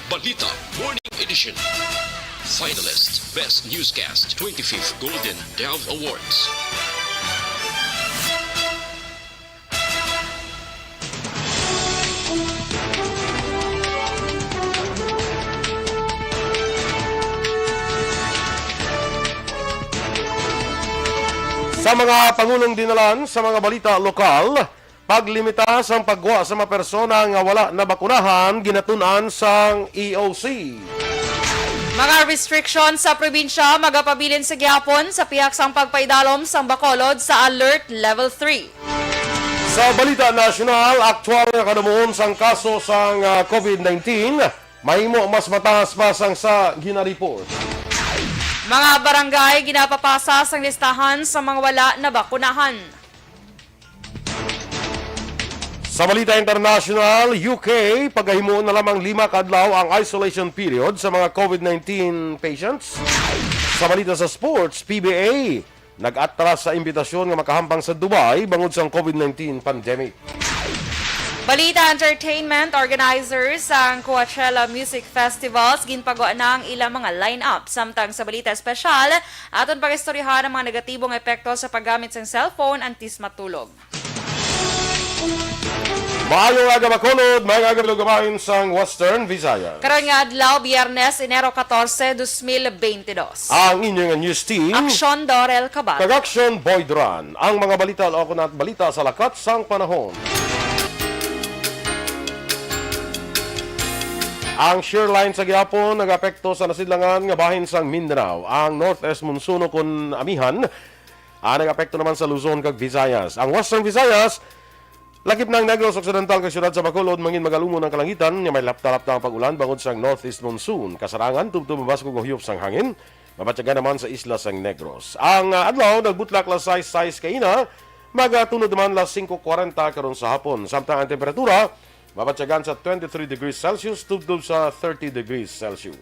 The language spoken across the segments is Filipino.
Balita Morning Edition. Finalist Best Newscast 25th Golden Dove Awards. Sa mga pangulong dinalan sa mga balita lokal, paglimita sa pagwa sa mga persona nga wala na bakunahan ginatunan sang EOC. Mga restriction sa probinsya magapabilin sa gyapon sa pihak sang pagpaidalom sang Bacolod sa Alert Level 3. Sa balita nasyonal, aktual nga kadamuhon sang kaso sang COVID-19, mahimo mas mataas pa sang sa ginareport. Mga barangay ginapapasa sang listahan sa mga wala na bakunahan. Sa balita international, UK, paghahimuon na lamang 5 kadlaw ang isolation period sa mga COVID-19 patients. Sa balita sa sports, PBA, nag-atras sa imbitasyon nga makahampang sa Dubai bangod sa COVID-19 pandemic. Balita entertainment organizers ang Coachella Music Festivals ginpagawa na ang ilang mga line-up. Samtang sa balita espesyal, aton pag-istoryahan ang mga negatibong epekto sa paggamit ng cellphone antis matulog. Maayong aga Bacolod, maayong aga Lugabahin sang Western Visayas. Karon nga adlaw, Biyernes, Enero 14, 2022. Ang inyong news team, Aksyon Dorel Cabal. Kag-action Boyd Ran. Ang mga balita o kunat balita sa lakat sang panahon. Ang shear line sa Gyapon nag-apekto sa nasidlangan nga bahin sang Mindanao. Ang northeast monsuno kun amihan nag-apekto naman sa Luzon kag Visayas. Ang Western Visayas lakip ng Negros Occidental kag syudad sa Bacolod mangin magalumon ang kalangitan nga may lapta-lapta ang pag-ulan bangod sang northeast monsoon. Kasarangan tubtub mabasko og huyop sang hangin. Mabatyagan naman sa isla sang Negros. Ang adlaw nagbutlak la size kaina magatunod naman la 5:40 karon sa hapon. Samtang ang temperatura mabatyagan sa 23 degrees Celsius tubtub sa 30 degrees Celsius.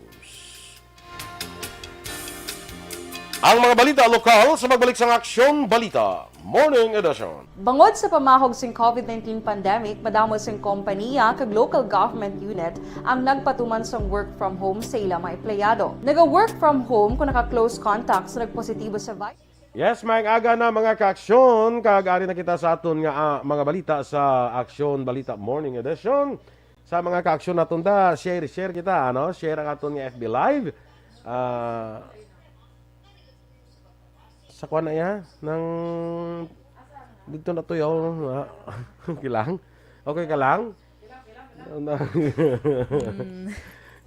Ang mga balita lokal sa magbalik sang Aksyon Balita Morning Edition. Bangod sa pamahog sing COVID-19 pandemic, madamo sing kompanya kag local government unit ang nagpatuman sang work from home sa ilang mga empleyado. Naga-work from home kung naka-close contact sa nagpositibo sa virus. Yes, maayong aga na mga ka-aksyon. Kag-ari na kita sa aton nga mga balita sa Aksyon Balita Morning Edition. Sa mga ka-aksyon naton da, share kita, ano? Share ang aton nga FB Live. Sa kuan na ya ng dito na to yo. Kilang. Okay ka lang?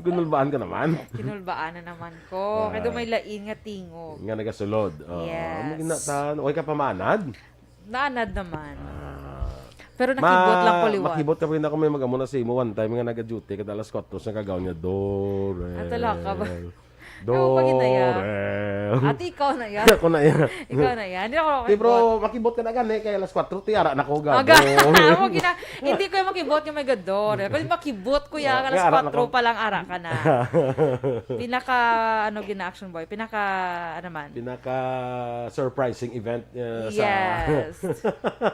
Gunulbaan ka naman. Kinulbaan na naman ko. Kaya may lain nga tingog. Nga nagasulod. Yes. Okay ka pamanad? Naanad naman. Pero nakibot lang ko liwan. Makibot ka pa rin ako may magamuna sa imo. One time nga nag-duty. Kada alas 4 sa kagawin niya. Dorel. Atala ka ba? Dorel. Ate, ikaw na yan. Ako na yan. Ikaw na yan. Hindi ako Di bro, makibot ka na gani. Kaya alas 4 tiara na ko Aga. Hindi ko yung makibot yung may gador. Kung makibot ko yan, alas 4 pa lang ara ka na. Pinaka, gina-action boy? Pinaka surprising event yes.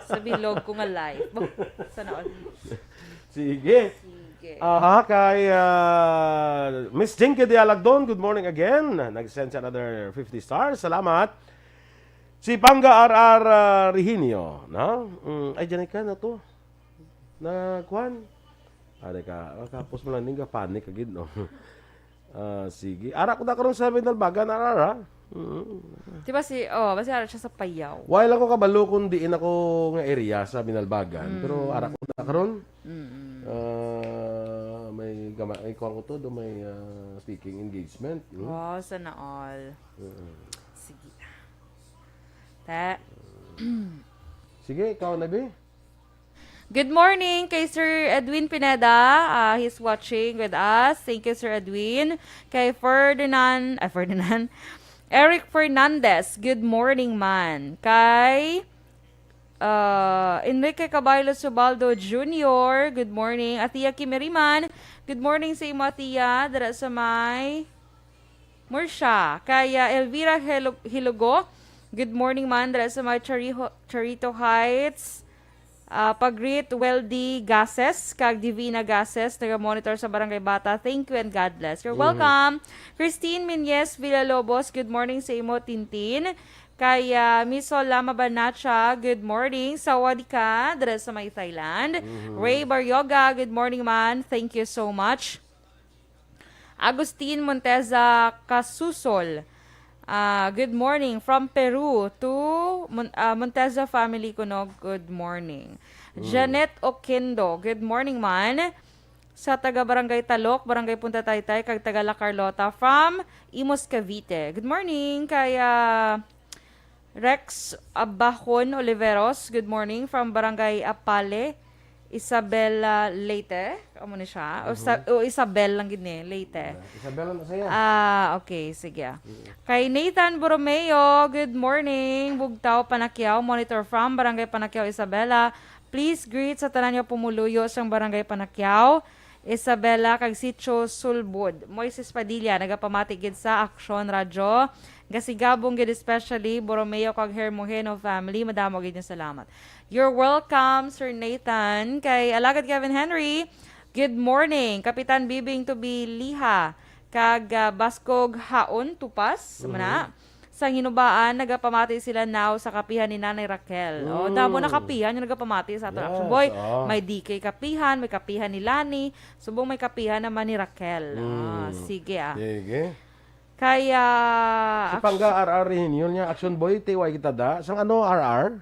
Sa bilog ko nga live. Sana all. Sige. Kay Miss Jinky Dialagdon, good morning again. Nag-send siya another 50 stars. Salamat. Si Pangga R.R. Rehinio, no? Ay, dyan ka na to. Na, kuhan. Kapos mo lang, hindi ka panik agad, no? Sige. Ara ko na karoon sa Binalbagan, R.R. Diba basi ara siya sa Payaw. While ako kabalo kung diin ako nga area sa Binalbagan. Pero ara ko na karoon. May kuha ko to, may speaking engagement. Wow, sana all. Sige. Sige, ikaw na, Bi. Good morning kay Sir Edwin Pineda. He's watching with us. Thank you, Sir Edwin. Kay Ferdinand. Eric Fernandez. Good morning, man. Kay Enrique Caballo Subaldo Jr. Good morning. Atia Kimeriman. Good morning sa imo, Atia. Dara sa may Mursha. Kaya Elvira Hilugo. Good morning, man. Dara sa may Charito Heights. Pag-greet Weldy Gases, kag Divina Gases, taga-monitor sa Barangay Bata. Thank you and God bless. You're welcome. Christine Minyes Villalobos, good morning sa imo, Tintin. Kay Miss Lama Banacha, good morning. Sawadi ka, dala sa may Thailand. Ray Baryoga, good morning man. Thank you so much. Agustin Monteza Casusol, good morning from Peru to Monteza family kuno, good morning. Janet Oquendo, good morning man. Sa taga Barangay Talok, Barangay Punta Taytay, kag taga La Carlota from Imos Cavite. Good morning kay Rex Abahon Oliveros, good morning from Barangay Apale, Isabela Leyte. Amo ni siya. O Isabel lang gini, Leyte. Isabela na saya. Okay, sige. Kay Nathan Borromeo, good morning. Bugtaw Panakyaw, monitor from Barangay Panakyaw, Isabela. Please greet sa tanan niyo pumuluyo sa Barangay Panakyaw, Isabela kag Sitio Sulbud. Moises Padilla nagapamati gid sa Action Radio. Gasigabong gid especially Borromeo kag Hermoheno family. Madamo gid niyo salamat. You're welcome, Sir Nathan. Kay Alagad Kevin Henry, good morning. Kapitan Bibing to be Liha kag Baskog Haon Tupas. Mana? Sa Hinubaan, nagapamati sila now sa kapihan ni Nanay Raquel. O, damo na kapihan yung nagapamati sa ato. Action Boy, may DK kapihan, may kapihan ni Lani, subong may kapihan naman ni Raquel. Sige Sige. Kaya... Si Pangga RR yun niya, Action Boy, tiway kita da. Sang ano, RR?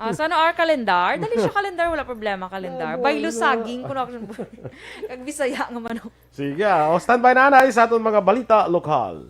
sa ano, kalendar? Dali siya kalendar, wala problema kalendar. Baylo saging, kuno Action Boy. Kag Bisaya nga man. Sige, standby na anay sa aton mga balita lokal.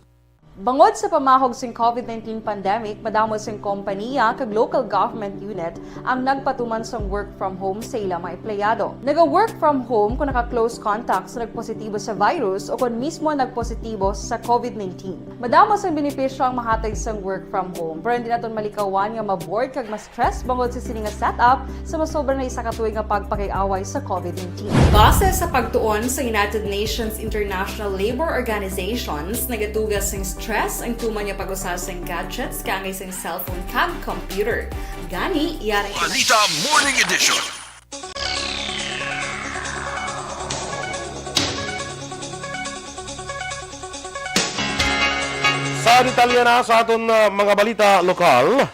Bangod sa pamahog sing COVID-19 pandemic, madamo sing kompanya kag local government unit ang nagpatuman sa work from home sa ilang mga empleyado. Naga-work from home kung naka-close contacts na nagpositibo sa virus o kung mismo nagpositibo sa COVID-19. Madamo sang benepisyo ang mahatag sang work from home, pero hindi naton malikawan nga maboard kag ma-stress bangod sa sini nga setup sa masobra na isa ka tuig nga pagpakiaway sa COVID-19. Base sa pagtuon sa United Nations International Labour Organizations, nagatugas sing stress ang tuman niya pag-usas ng gadgets kangay sa cellphone kag computer. Gani, iyari Balita Morning Edition. Sa detalye na sa aton mga balita lokal,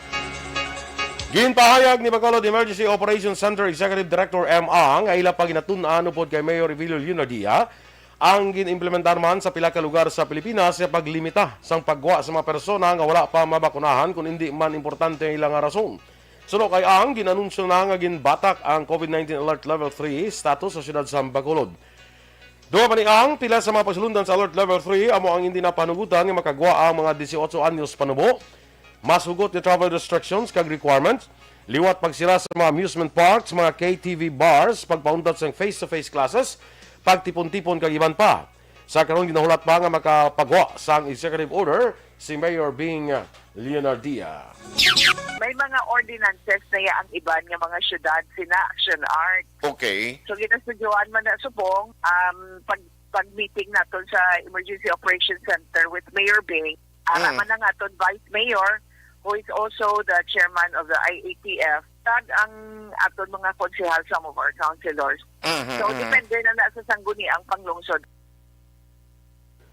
ginpahayag ni Bacolod Emergency Operations Center Executive Director M. Ang ay ila paginatun-an upod kay Mayor Evilio Leonardia ang ginimplementar man sa pila ka lugar sa Pilipinas sa paglimita sang pagwa sa mga persona nga wala pa mabakunahan kung hindi man importante ang ilang rason. Suno kay ang ginanunsyo na nga ginbatak ang COVID-19 Alert Level 3 status sa siyudad sa Bacolod. Duha pa ni ang pila sa mga pagsulundan sa Alert Level 3 amo ang hindi na panugutan nga makagwa ang mga 18 anyos panubo, masugot ni travel restrictions kag requirements, liwat pagsira sa mga amusement parks, mga KTV bars, pagpauntat sa face-to-face classes, pagtipon-tipon kag iban pa. Sa karon ginahulat pa nga makapagwa sa executive order si Mayor Bing Leonardia. May mga ordinances na ang iban nga mga syudad sina Action Art. Okay. So ginasudyoan man na subong pag-meeting naton sa Emergency Operations Center with Mayor Bing. Man na naton Vice Mayor who is also the chairman of the IATF. Tag ang aton mga konsehal, some of our councilors. So depende na sa sangguni ang panglungsod.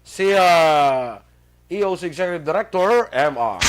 Si EOC Executive Director MR.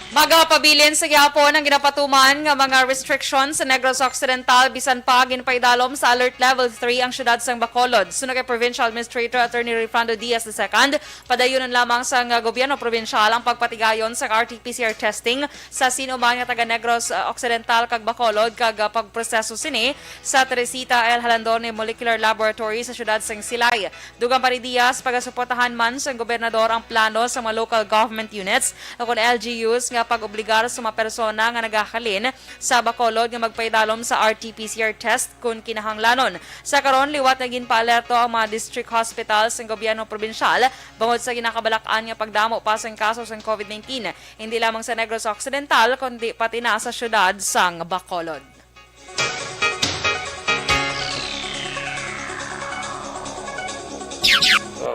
Magapabilin sa gyapon ang ginapatuman nga mga restrictions sa Negros Occidental bisan pa ginpaidalom sa Alert Level 3 ang syudad sang Bacolod. Sunod kay Provincial Administrator Attorney Refrando Diaz II, padayunan lamang sa gobyerno provincial ang pagpatigayon sa RT-PCR testing sa sino man nga taga Negros Occidental kag Bacolod kag pagproseso sini sa Teresita L. Halandone Molecular Laboratory sa syudad sang Silay. Dugang pa ni Diaz pagasuportahan man sa gobernador ang plano sa mga local government units o kon LGUs nga pag-obligar sa mga persona nga nagahalin sa Bacolod nga magpaidalom sa RT-PCR test kung kinahanglanon. Sa karon liwat na ginpaalerto ang mga district hospitals ng gobyerno probinsyal bangod sa ginakabalakan nga pagdamo pa sa kaso sa COVID-19. Hindi lamang sa Negros Occidental kundi pati na sa syudad sang Bacolod.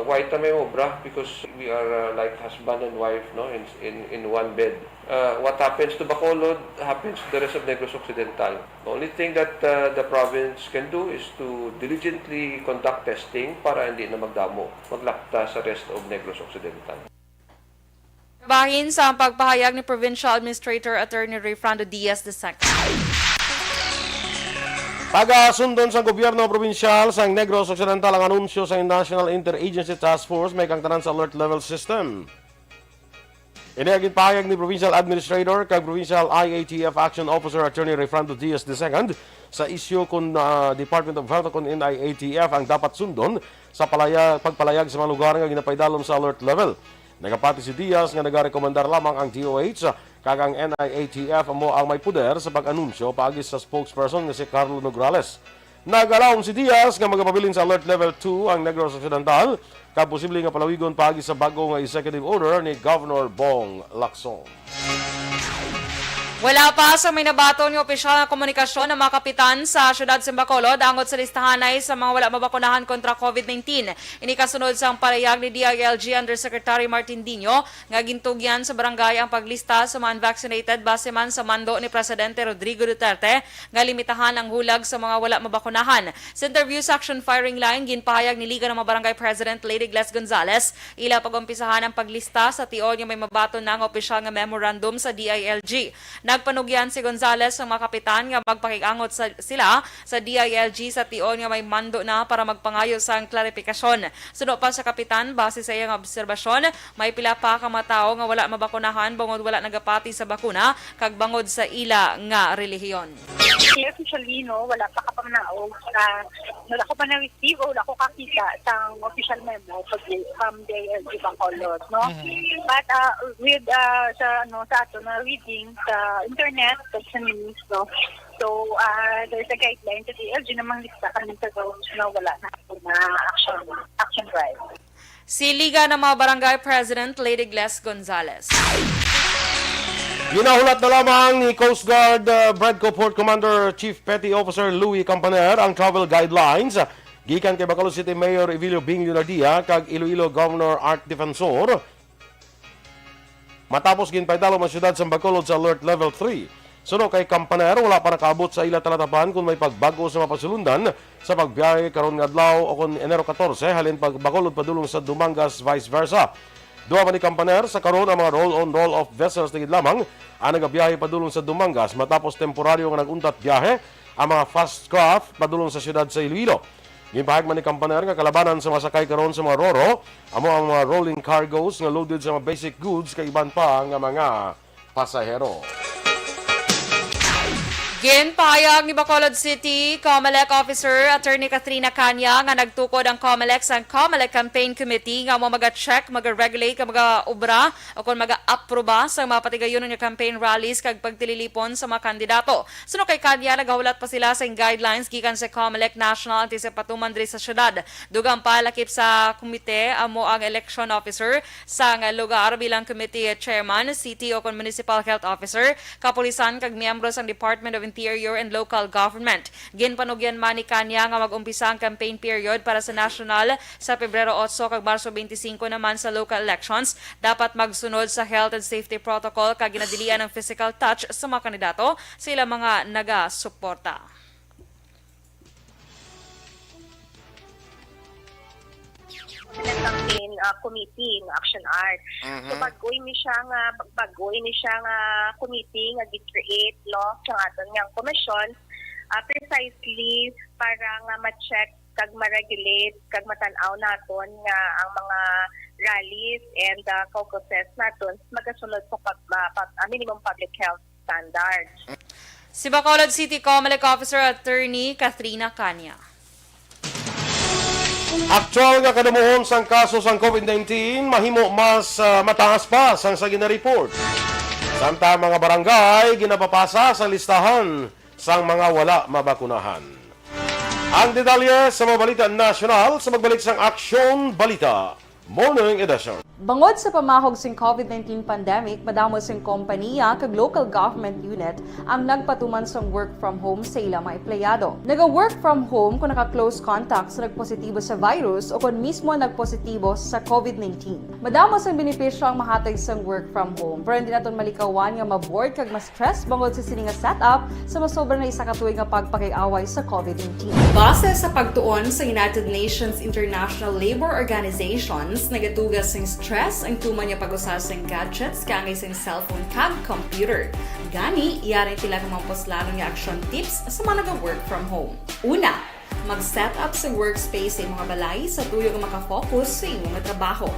why ta may obra? Because we are like husband and wife, no, in one bed. What happens to Bacolod happens to the rest of Negros Occidental. The only thing that the province can do is to diligently conduct testing para hindi na maglakta sa rest of Negros Occidental. Bahin sa pagpahayag ni Provincial Administrator Attorney Rayfrando Diaz II. Taga-sundon sa gobyerno probinsyal sa Negros Occidental ang anunsyo sa National Interagency Task Force may kangtanan sa alert level system. Inihagin pahayag ni Provincial Administrator kag Provincial IATF Action Officer Attorney Rayfrando Diaz II sa isyu kung Department of Health kung NIATF ang dapat sundon sa pagpalayag sa mga lugar nga ginapaydalom sa alert level. Nagapati si Diaz nga nagarekomendar lamang ang DOH kag ang NIATF mo ang may puder sa pag-anunsyo paagis sa spokesperson nga si Carlo Nograles. Nagalaom si Diaz nga magapabilin sa alert level 2 ang Negros Occidental kag posible nga palawigon paagis sa bago nga executive order ni Governor Bong Lacson. Wala pa sa may nabato ni opisyal na komunikasyon ng mga kapitan sa syudad sa Bacolod angot sa listahanay sa mga wala mabakunahan kontra COVID-19. Ini kasunod sa palayag ni DILG Undersecretary Martin Dino nga gintugyan sa barangay ang paglista sa mga unvaccinated base man sa mando ni Presidente Rodrigo Duterte nga limitahan ang hulag sa mga wala mabakunahan. Sa interview sa Action Firing Line, ginpahayag ni Liga ng mga Barangay President Lady Gles Gonzales ila pag-umpisahan ang paglista sa tiyon yung may mabato ng opisyal nga memorandum sa DILG. Nagpanugyan si Gonzales sa mga kapitan nga magpakikangot sila sa DILG sa tion nga may mando na para magpangayo sa klarifikasyon. Suno pa sa kapitan, base sa iyang obserbasyon, may pila pa ka matao nga wala mabakunahan bangod wala nagapati sa bakuna kag bangod sa ila nga relihiyon. Officially, no, wala pa ka pa manaog. Wala ko pa na-receive o wala ko kakita sa official memo from DILG Bacolod, no? But with sa ato na reading sa internet, sa news, no? So, there's a guideline sa DILG namang lista kami sa those na wala na action drive. Si Liga ng mga Barangay President Lady Gles Gonzales. Ginahulat na lamang ni Coast Guard Bradco Port Commander Chief Petty Officer Louis Campaner ang travel guidelines gikan kay Bacolod City Mayor Evilio Bing Leonardia kag Iloilo Governor Art Defensor matapos ginpaydalo ang syudad sa Bacolod sa alert level 3. Suno kay Campaner, wala pa nakaabot sa ila talatapan kung may pagbago sa mapasulundan sa pagbiyahe karon nga adlaw o kung Enero 14 halin pag Bacolod padulong sa Dumangas vice versa. Duha man ni Campaner sa karon ang mga roll-on roll-off vessels tigid lamang ang nagabiyahe padulong sa Dumangas matapos temporaryo nga naguntat biyahe ang mga fast craft padulong sa syudad sa Iloilo. Gimpahag man ni Campaner nga kalabanan sa masakay karon sa mga roro amo ang mga rolling cargoes nga loaded sa mga basic goods kay iban pa nga mga pasahero. Ginpahayag ni Bacolod City COMELEC Officer Attorney Katrina Kanya nga nagtukod ang COMELEC sa COMELEC Campaign Committee nga mo maga-check, maga-regulate, maga-obra o kung maga-aproba sa mga patigayon ng campaign rallies kag pagtililipon sa mga kandidato. Suno kay Kanya, nagahulat pa sila sa guidelines gikan sa COMELEC National Antisipatuman diri sa syudad. Dugang pa lakip sa komite amo ang election officer sa nga lugar bilang committee chairman, city o municipal health officer, kapulisan kag miyembro sa Department of Interior and Local Government. Ginpanugyan man ni Kanya nga mag-umpisa ang campaign period para sa national sa Pebrero 8 kag Marso 25 naman sa local elections. Dapat magsunod sa health and safety protocol kag ginadilian ng physical touch sa mga kandidato sa ilang mga naga-suporta. Campaign committee ng Action Art. So bagoy ni siya nga committee nga gi-create law sa aton nga komisyon precisely para nga ma-check kag ma-regulate kag matan-aw naton nga ang mga rallies and caucuses naton magasunod sa minimum public health standards. Si Bacolod City COMELEC Officer Attorney Katrina Kanya. Aktual nga kadamuhon sang kaso sang COVID-19 mahimo mas mataas pa sang sa gina-report. Samtang mga barangay ginapapasa sa listahan sang mga wala mabakunahan. Ang detalye sa mga balita nasyonal sa magbalik sang Aksyon Balita Morning Edition. Bangod sa pamahog sing COVID-19 pandemic, madamo sing kompanya kag local government unit ang nagpatuman sang work from home sa ilang mga empleyado. Naga-work from home kung naka-close contact sa nagpositibo sa virus o kung mismo nagpositibo sa COVID-19. Madamo sang benepisyo ang mahatag sang work from home, pero hindi naton malikawan nga ma-bored kag ma-stress bangod sa sini nga setup sa masobra na isa ka tuig nga pagpakiaway sa COVID-19. Base sa pagtuon sa United Nations International Labour Organizations, nagatugas sing stress ang tuman niya pag-usasang gadgets kangay sing cellphone kag computer. Gani, iyarin tila ng mga poslanong nga action tips sa mga nag-work from home. Una, mag-set up sa workspace sa mga balay sa tuyo nga makafocus sa inyong trabaho.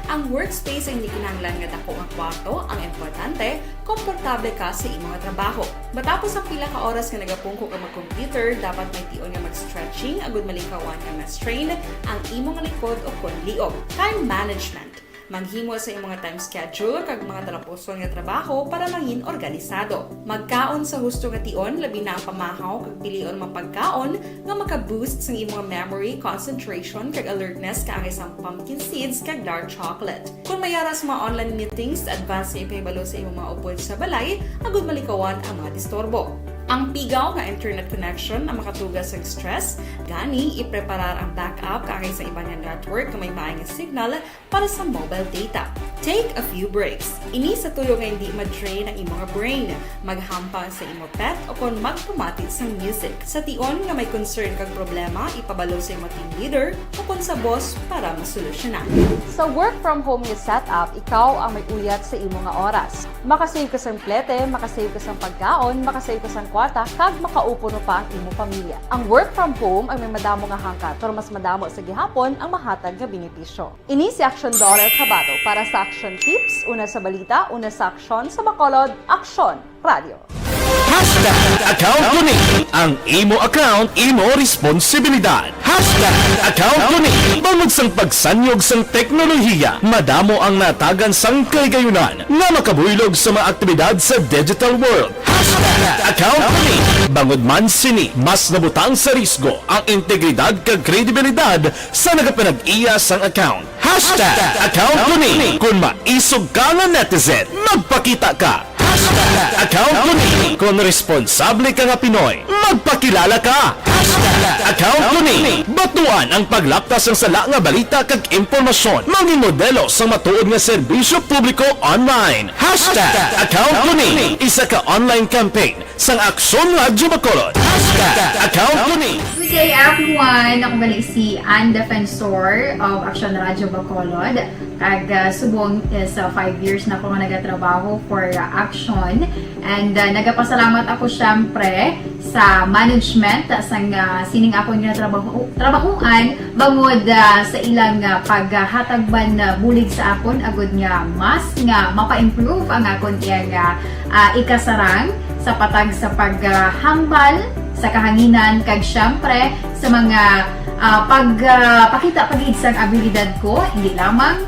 Ang workspace ay hindi kinahanglan nga dako ang kwarto, ang importante, komportable ka sa imong trabaho. Matapos ang pila ka oras nga nagapungko ka mag-computer, dapat may tion nga mag-stretching agud malikawan nga ma-strain ang imong likod o konliog. Time management. Manghimo sa imong time schedule kag mga talapuson nga trabaho para mangin organisado. Magkaon sa husto nga tion labi na ang pamahaw kag pilion mapagkaon nga maka-boost sa imong memory, concentration kag alertness kaangay sa pumpkin seeds kag dark chocolate. Kung mayaras mga online meetings, advance sa ipahibalo sa imong mga upod sa balay, agud malikawan ang mga disturbo. Ang pigaw nga internet connection ang makatugas sa stress, gani ipreparar ang backup kaangay sa ibang nga network nga may maayong signal para sa mobile data. Take a few breaks. Ini sa tuyo nga hindi ma-drain ang imong brain, maghampang sa imong pet o kung magpumatit sa music. Sa tion nga may concern kag problema, ipabalo sa imong team leader o kung sa boss para masolusyonan. Sa work from home nga setup, ikaw ang may uyat sa imong nga oras. Makasave ka sa plete, makasave ka sa pagkaon, makasave ka sa kwarta, kag makaupo no pa ang imong pamilya. Ang work from home ay may madamo nga hangkat, pero mas madamo sa gihapon ang mahatag nga benepisyo. Ini si Action Dorel Cabato para sa Action Tips, una sa balita, una sa aksyon sa Bacolod, Aksyon Radio. Account ko ni ang imo account, imo responsibilidad. Account ko ni bangod sang pagsanyog sang teknolohiya, madamo ang natagan sang kaygayunan nga makabuylog sa mga aktibidad sa digital world. Account ko ni bangod man sini mas nabutang sa risgo ang integridad kag kredibilidad sa nagapinag-iya sang account. Account ko ni kung maisog ka nga netizen, magpakita ka. Account ko ni kung responsable ka nga Pinoy, magpakilala ka. Account ko ni batuan ang paglaptas ng sala nga balita kag impormasyon, maging modelo sa matuod nga serbisyo publiko online. Account ko ni isa ka online campaign sang Aksyon Radyo Bacolod. Account ko ni. Good day everyone! Ako gali si Ann Defensor of Action Radyo Bacolod. Kag subong is 5 years na ako nga nagatrabaho for Action. And nagapasalamat ako syempre sa management sang sining ako nga trabahuan bangod sa ilang paghatagban bulig sa akon agud nga mas nga mapa-improve ang akon iyang ikasarang sa patag sa paghambal sa kahanginan kag syempre sa mga pagpakita pagid sang abilidad ko hindi lamang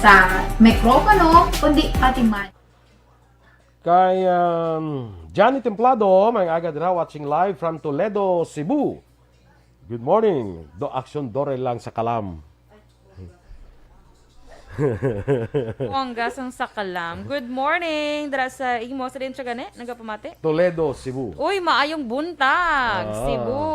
sa mikropono kundi pati man. Kay Johnny Templado, may agad na watching live from Toledo, Cebu. Good morning. Action Dorel lang sa Kalam. Ang gasang sa Kalam. Good morning. Dara sa imo sa din siya gani nagapamati. Toledo, Cebu. Uy, maayong buntag. Cebu.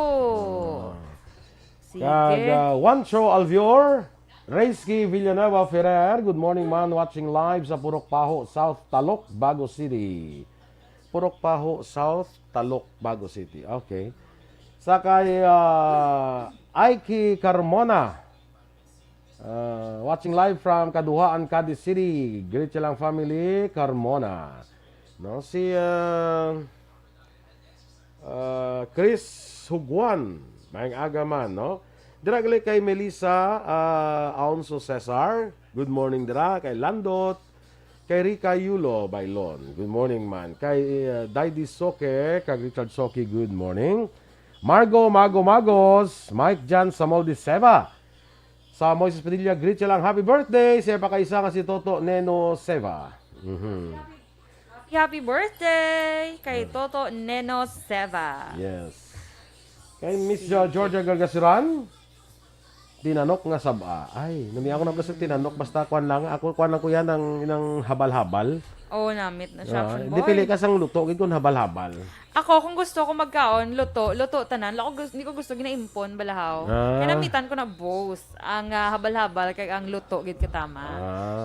Sige. Kag Juancho Alvior, Reisky Villanueva Ferrer, good morning man, watching live sa Purok Paho, South Talok, Bago City. Purok Paho, South Talok, Bago City. Okay. Sa kay Aiki Carmona, watching live from Kaduhaan, Cadiz City. Greet lang family, Carmona. No, si Chris Hugwan, may agaman, no? Dira gali kay Melissa Aonso Cesar. Good morning dira kay Landot. Kay Rica Yulo Bailon. Good morning man. Kay Daidi Soke, kay Richard Soke, good morning. Magos, Mike Jan Samoldi Seva. Sa Moises Padilla, greet lang happy birthday. Siya pa kaisa nga si Toto Neno Seva. Happy birthday kay Toto Neno Seva. Yes. Kay Miss Georgia Gargasiran. Tinanok nga saba. Ay, nami ako na pala sa tinanok. Basta kuan lang. Ako kuan lang ko yan ng habal-habal. Oo, namit na siya, action Hindi boy. pili ka sang luto. Gid kun habal-habal. Ako, kung gusto ko magkaon, luto tanan. Hindi ko gusto ginaimpon, balahaw. Ah. Kaya namitan ko na both. Ang habal-habal, kay ang luto, gid katama.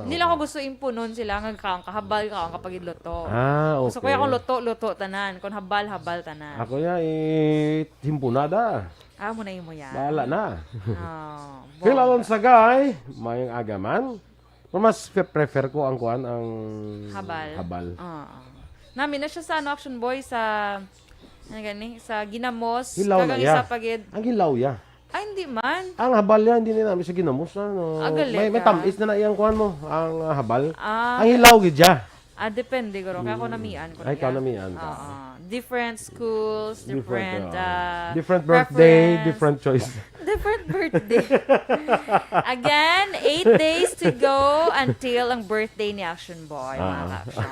Hindi lang ako gusto impunon sila, nga kaon kahabal, kaon kapag luto. Okay. Gusto ko yung luto tanan. Kung habal tanan. Ako ya, himpunada. Muna mo yan. Bahala na. Oh, Pilalon sa guy, mayang agaman. Pero mas prefer ko ang kuan, ang habal. Namin na siya sa action boy sa sa Ginamos. Hilaw na Kagang ya. isa pagid. Ang hilaw ya. Ay, hindi man. Ang habal yan, hindi na namin sa ginamos. Ano. Galit May ka. tamis na iyang kuan mo, ang habal. Ah, Ang hilaw gid ya. depende guro. Kaya ako namian ko. Ay, ikaw namian ka. Different schools, different different birthday, preference. different choice. Different birthday. Again, 8 days to go until ang birthday ni Action Boy, mga ka-action.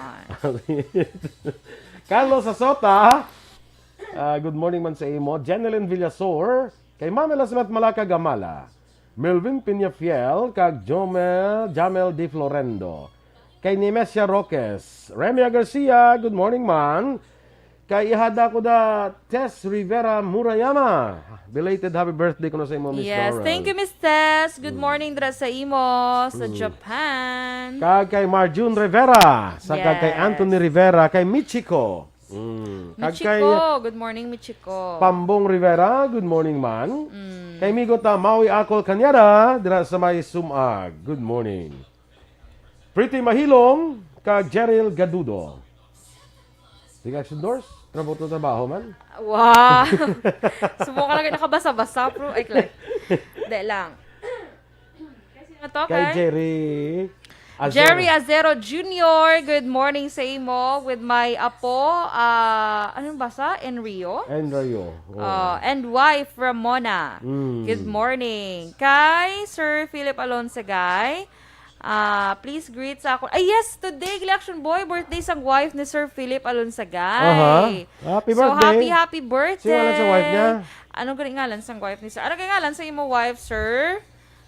Carlos Asota, good morning man sa imo. Jeneline Villasor, kay Mamela Simat Malaka Gamala. Melvin Piñafiel, kag Jamel Di Florendo. Kay Nemesia Roques. Remia Garcia, good morning man. Kay ihada ko da Tess Rivera Murayama. Belated happy birthday ko na sa imo, Miss Yes, Laurel. thank you, Miss Tess. Good morning dra sa imo, sa Japan. Kag kay Marjun Rivera. Sa kag kay Yes. Anthony Rivera. Kay Michiko. Kag kay Michiko, good morning, Michiko. Pambong Rivera, good morning man. Kay Migo ta Maui Akol Kanyada, dira sa may Sumag. Good morning. Pretty Mahilong, kag Jeril Gadudo. Sige, action doors. Trabaho man. Wow! Subukan lang nakabasa-basa, bro. Ay, Clay. Hindi lang. Kasi sino to, Kay kay? Jerry Azero. Jerry Azero Jr., good morning sa imo with my apo, anong basa? Enrio? And Rayo. And wife Ramona. Mm. Good morning. Kay Sir Philip Alonsagay, please greet sa ako. Ay, yes, today, Election Boy, birthday sa wife ni Sir Philip Alonsagay. Happy So, birthday. happy birthday. Sino ngalan sa wife niya? Anong ngalan sa wife ni Sir? Ano ngalan sa imo wife, sir?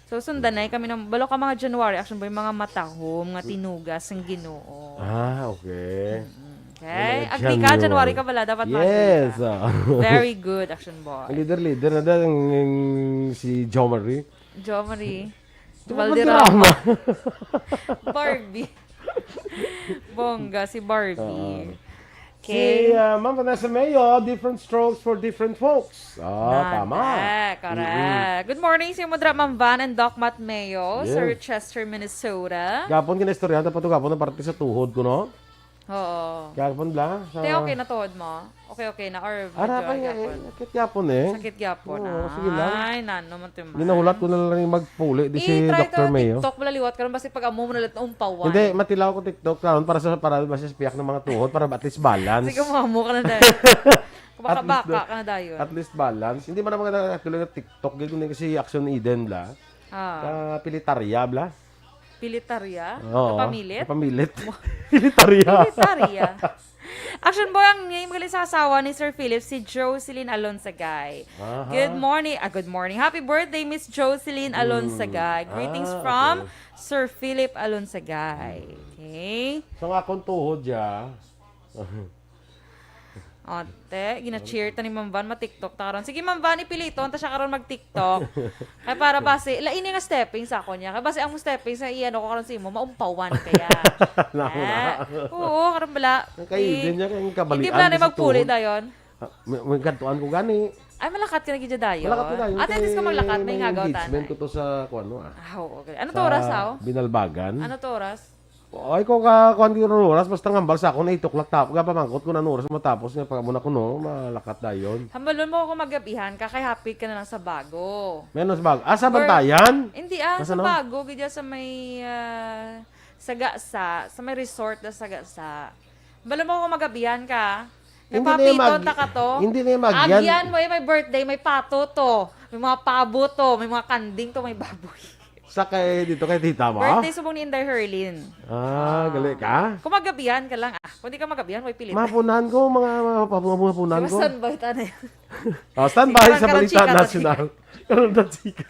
So, sundan na kami ng balo ka mga January, Action Boy, mga matahom, mga tinugas, ang Ginoo. Okay. Okay? Mga Agdi ka, January ka pala, dapat Yes. ka. Very good, Action Ang Boy. leader na dahil si Jo Marie. Jo Marie. Valderrama. Barbie. Bongga, si Barbie. Si Okay. Ma'am Vanessa Mayo, different strokes for different folks. Tama. Correct. Good morning si Mudra Ma'am Van and Doc Matt Mayo Yes. sa Rochester, Minnesota. Gapon kinistoryan, tapos gapon na parte sa tuhod ko, no? Oo. Gapon bla. Te, okay na tuhod mo? Okay na? Or Ara pa medyo nga gapon? sakit gapon eh. Sakit gyapon na. Oo, sige lang. Ay, nano man timan. Ginahulat ko na lang yung magpuli di si I-try Dr. to Mayo. TikTok, malaliwat ka rin basta pag amo mo nalit na umpawan. Hindi, matilaw ko TikTok karon para sa piyak ng mga tuhod para at least balance. Sige, mamo ka na dahil. Baka ka na dahil. At least balance. Hindi man naman natuloy na TikTok gid kasi Action Eden bla. Pilitarya bla. Pilitarya? Oo. Kapamilit? Kapamilit. Pilitarya. Pilitarya. Action Boy, ang name galing sa asawa ni Sir Philip, si Jocelyn Alonsagay. Aha. Good morning. Good morning. Happy birthday, Miss Jocelyn Alonsagay. Greetings from Sir Philip Alonsagay. Okay. So nga akong tuhod ya. Ate, gina-cheer ta ni Ma'am Van ma-TikTok ta karon. Sige Ma'am Van, ipilito ta siya karon mag-TikTok. Kaya para base, lain nga stepping sa ako niya. Kaya base ang stepping sa iyan ko karon sa imo, maumpawan kaya. Oo, karon bala. Kaidin niya kang kabalian. Hindi bala na sa magpuli tuhod. dayon. May gantuan ko gani. Ay, malakat ka na gidya dayon. Malakat ko dayon. At least ka maglakad, may ngagaw engagement tanay. ko to sa kuano Okay. Ano to oras, aw? Binalbagan. Ano to oras? Ay ko ka kuan ko oras basta ngambal sa ako na ituklak tap ga pamangkot ko na oras matapos nga pag muna ko no malakat dayon. Hambalon mo ako magabihan ka, kay happy ka na lang sa bago. Menos bag. Asa bantayan? Hindi Nasa sa no? bago, gidya sa may sa may resort na Sagasa. Hambalon mo ako magabihan ka. Kay Hindi papi, na tonta ka to. Hindi na magyan. Agyan mo, may birthday, may pato to. May mga pabo to, may mga kanding to, may baboy. Sa kay dito kay tita mo. Birthday subong ni Inday Herlin. Gali ka. Kung magabihan ka lang, kung di ka magabihan, may pilit. Mapunan ko mga mapunan ko. Saan ba ito na yun? Stand by Sige, sa karon Balita chika, Nasional. Karon chika.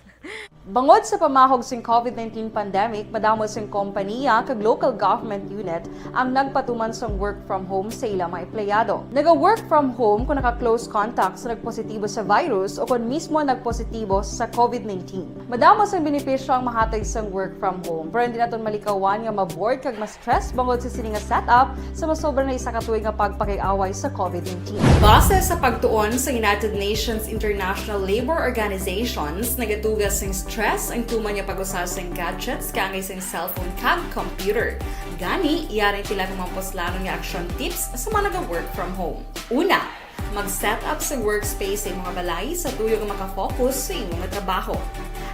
Bangod sa pamahog sing COVID-19 pandemic, madamo sing kompanya kag local government unit ang nagpatuman sang work from home sa ilang mga empleyado. Naga-work from home kung naka-close contact sa nagpositibo sa virus o kung mismo nagpositibo sa COVID-19. Madamo sang benepisyo ang mahatag sang work from home, pero hindi naton malikawan nga ma-bored kag ma-stress bangod sa sini nga setup sa masobra na isa ka tuig nga pagpakiaway sa COVID-19. Base sa pagtuon sa United Nations International Labor Organizations, nagatugas sing stress ang tuman niya pag-usar sa gadgets kangay sa cellphone kag computer. Gani, iyarin tila ng mga poslano nga action tips sa mga nag-work from home. Una, mag-set up sa workspace sa mga balay sa tuyo nga makafocus sa imong trabaho.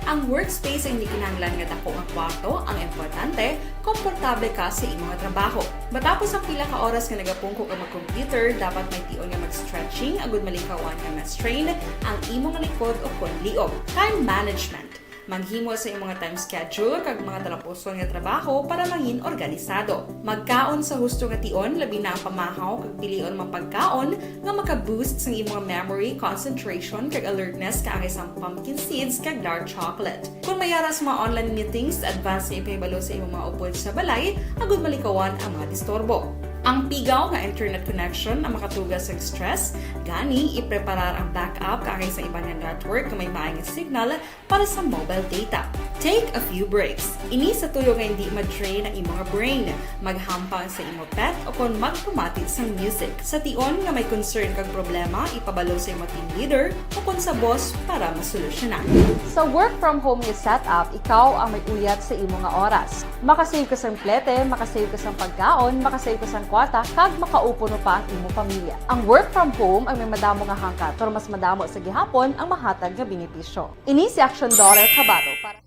Ang workspace ay hindi kinahanglan nga dako nga kwarto, ang importante, komportable ka sa imong trabaho. Matapos ang pila ka oras nga nagapungko ka mag-computer, dapat may tion nga mag-stretching agud malikawan nga ma-strain ang imong likod o konliog. Time management. Maghimo sa imong time schedule kag mga talapuson nga trabaho para mangin organisado. Magkaon sa husto nga tion, labi na ang pamahaw kag pilion mapagkaon nga maka-boost sa imong memory, concentration kag alertness kaagay sa pumpkin seeds kag dark chocolate. Kung mayara sa mga online meetings, advance na ipahibalo sa imong mga upod sa balay, agud malikawan ang mga disturbo. Ang pigaw nga internet connection ang makatugas sa stress, gani ipreparar ang backup kaagay sa ibang nga network na may maayong signal para sa mobile data. Take a few breaks. Ini sa tuyo nga hindi ma-drain ang imong brain, maghampang sa imong pet o kung magpamatit sa music. Sa tion nga may concern kag problema, ipabalo sa imong team leader o kung sa boss para masolusyonan. Sa work from home nga setup, ikaw ang may uyat sa imong nga oras. Makasave ka sang plete, makasave ka sang pagkaon, makasave ka sang kwarta, kag makaupo no pa ang imong pamilya. Ang work from home ay may madamo nga hangkat, pero mas madamo sa gihapon ang mahatag nga benepisyo. Ini si Action Daughter Cabato para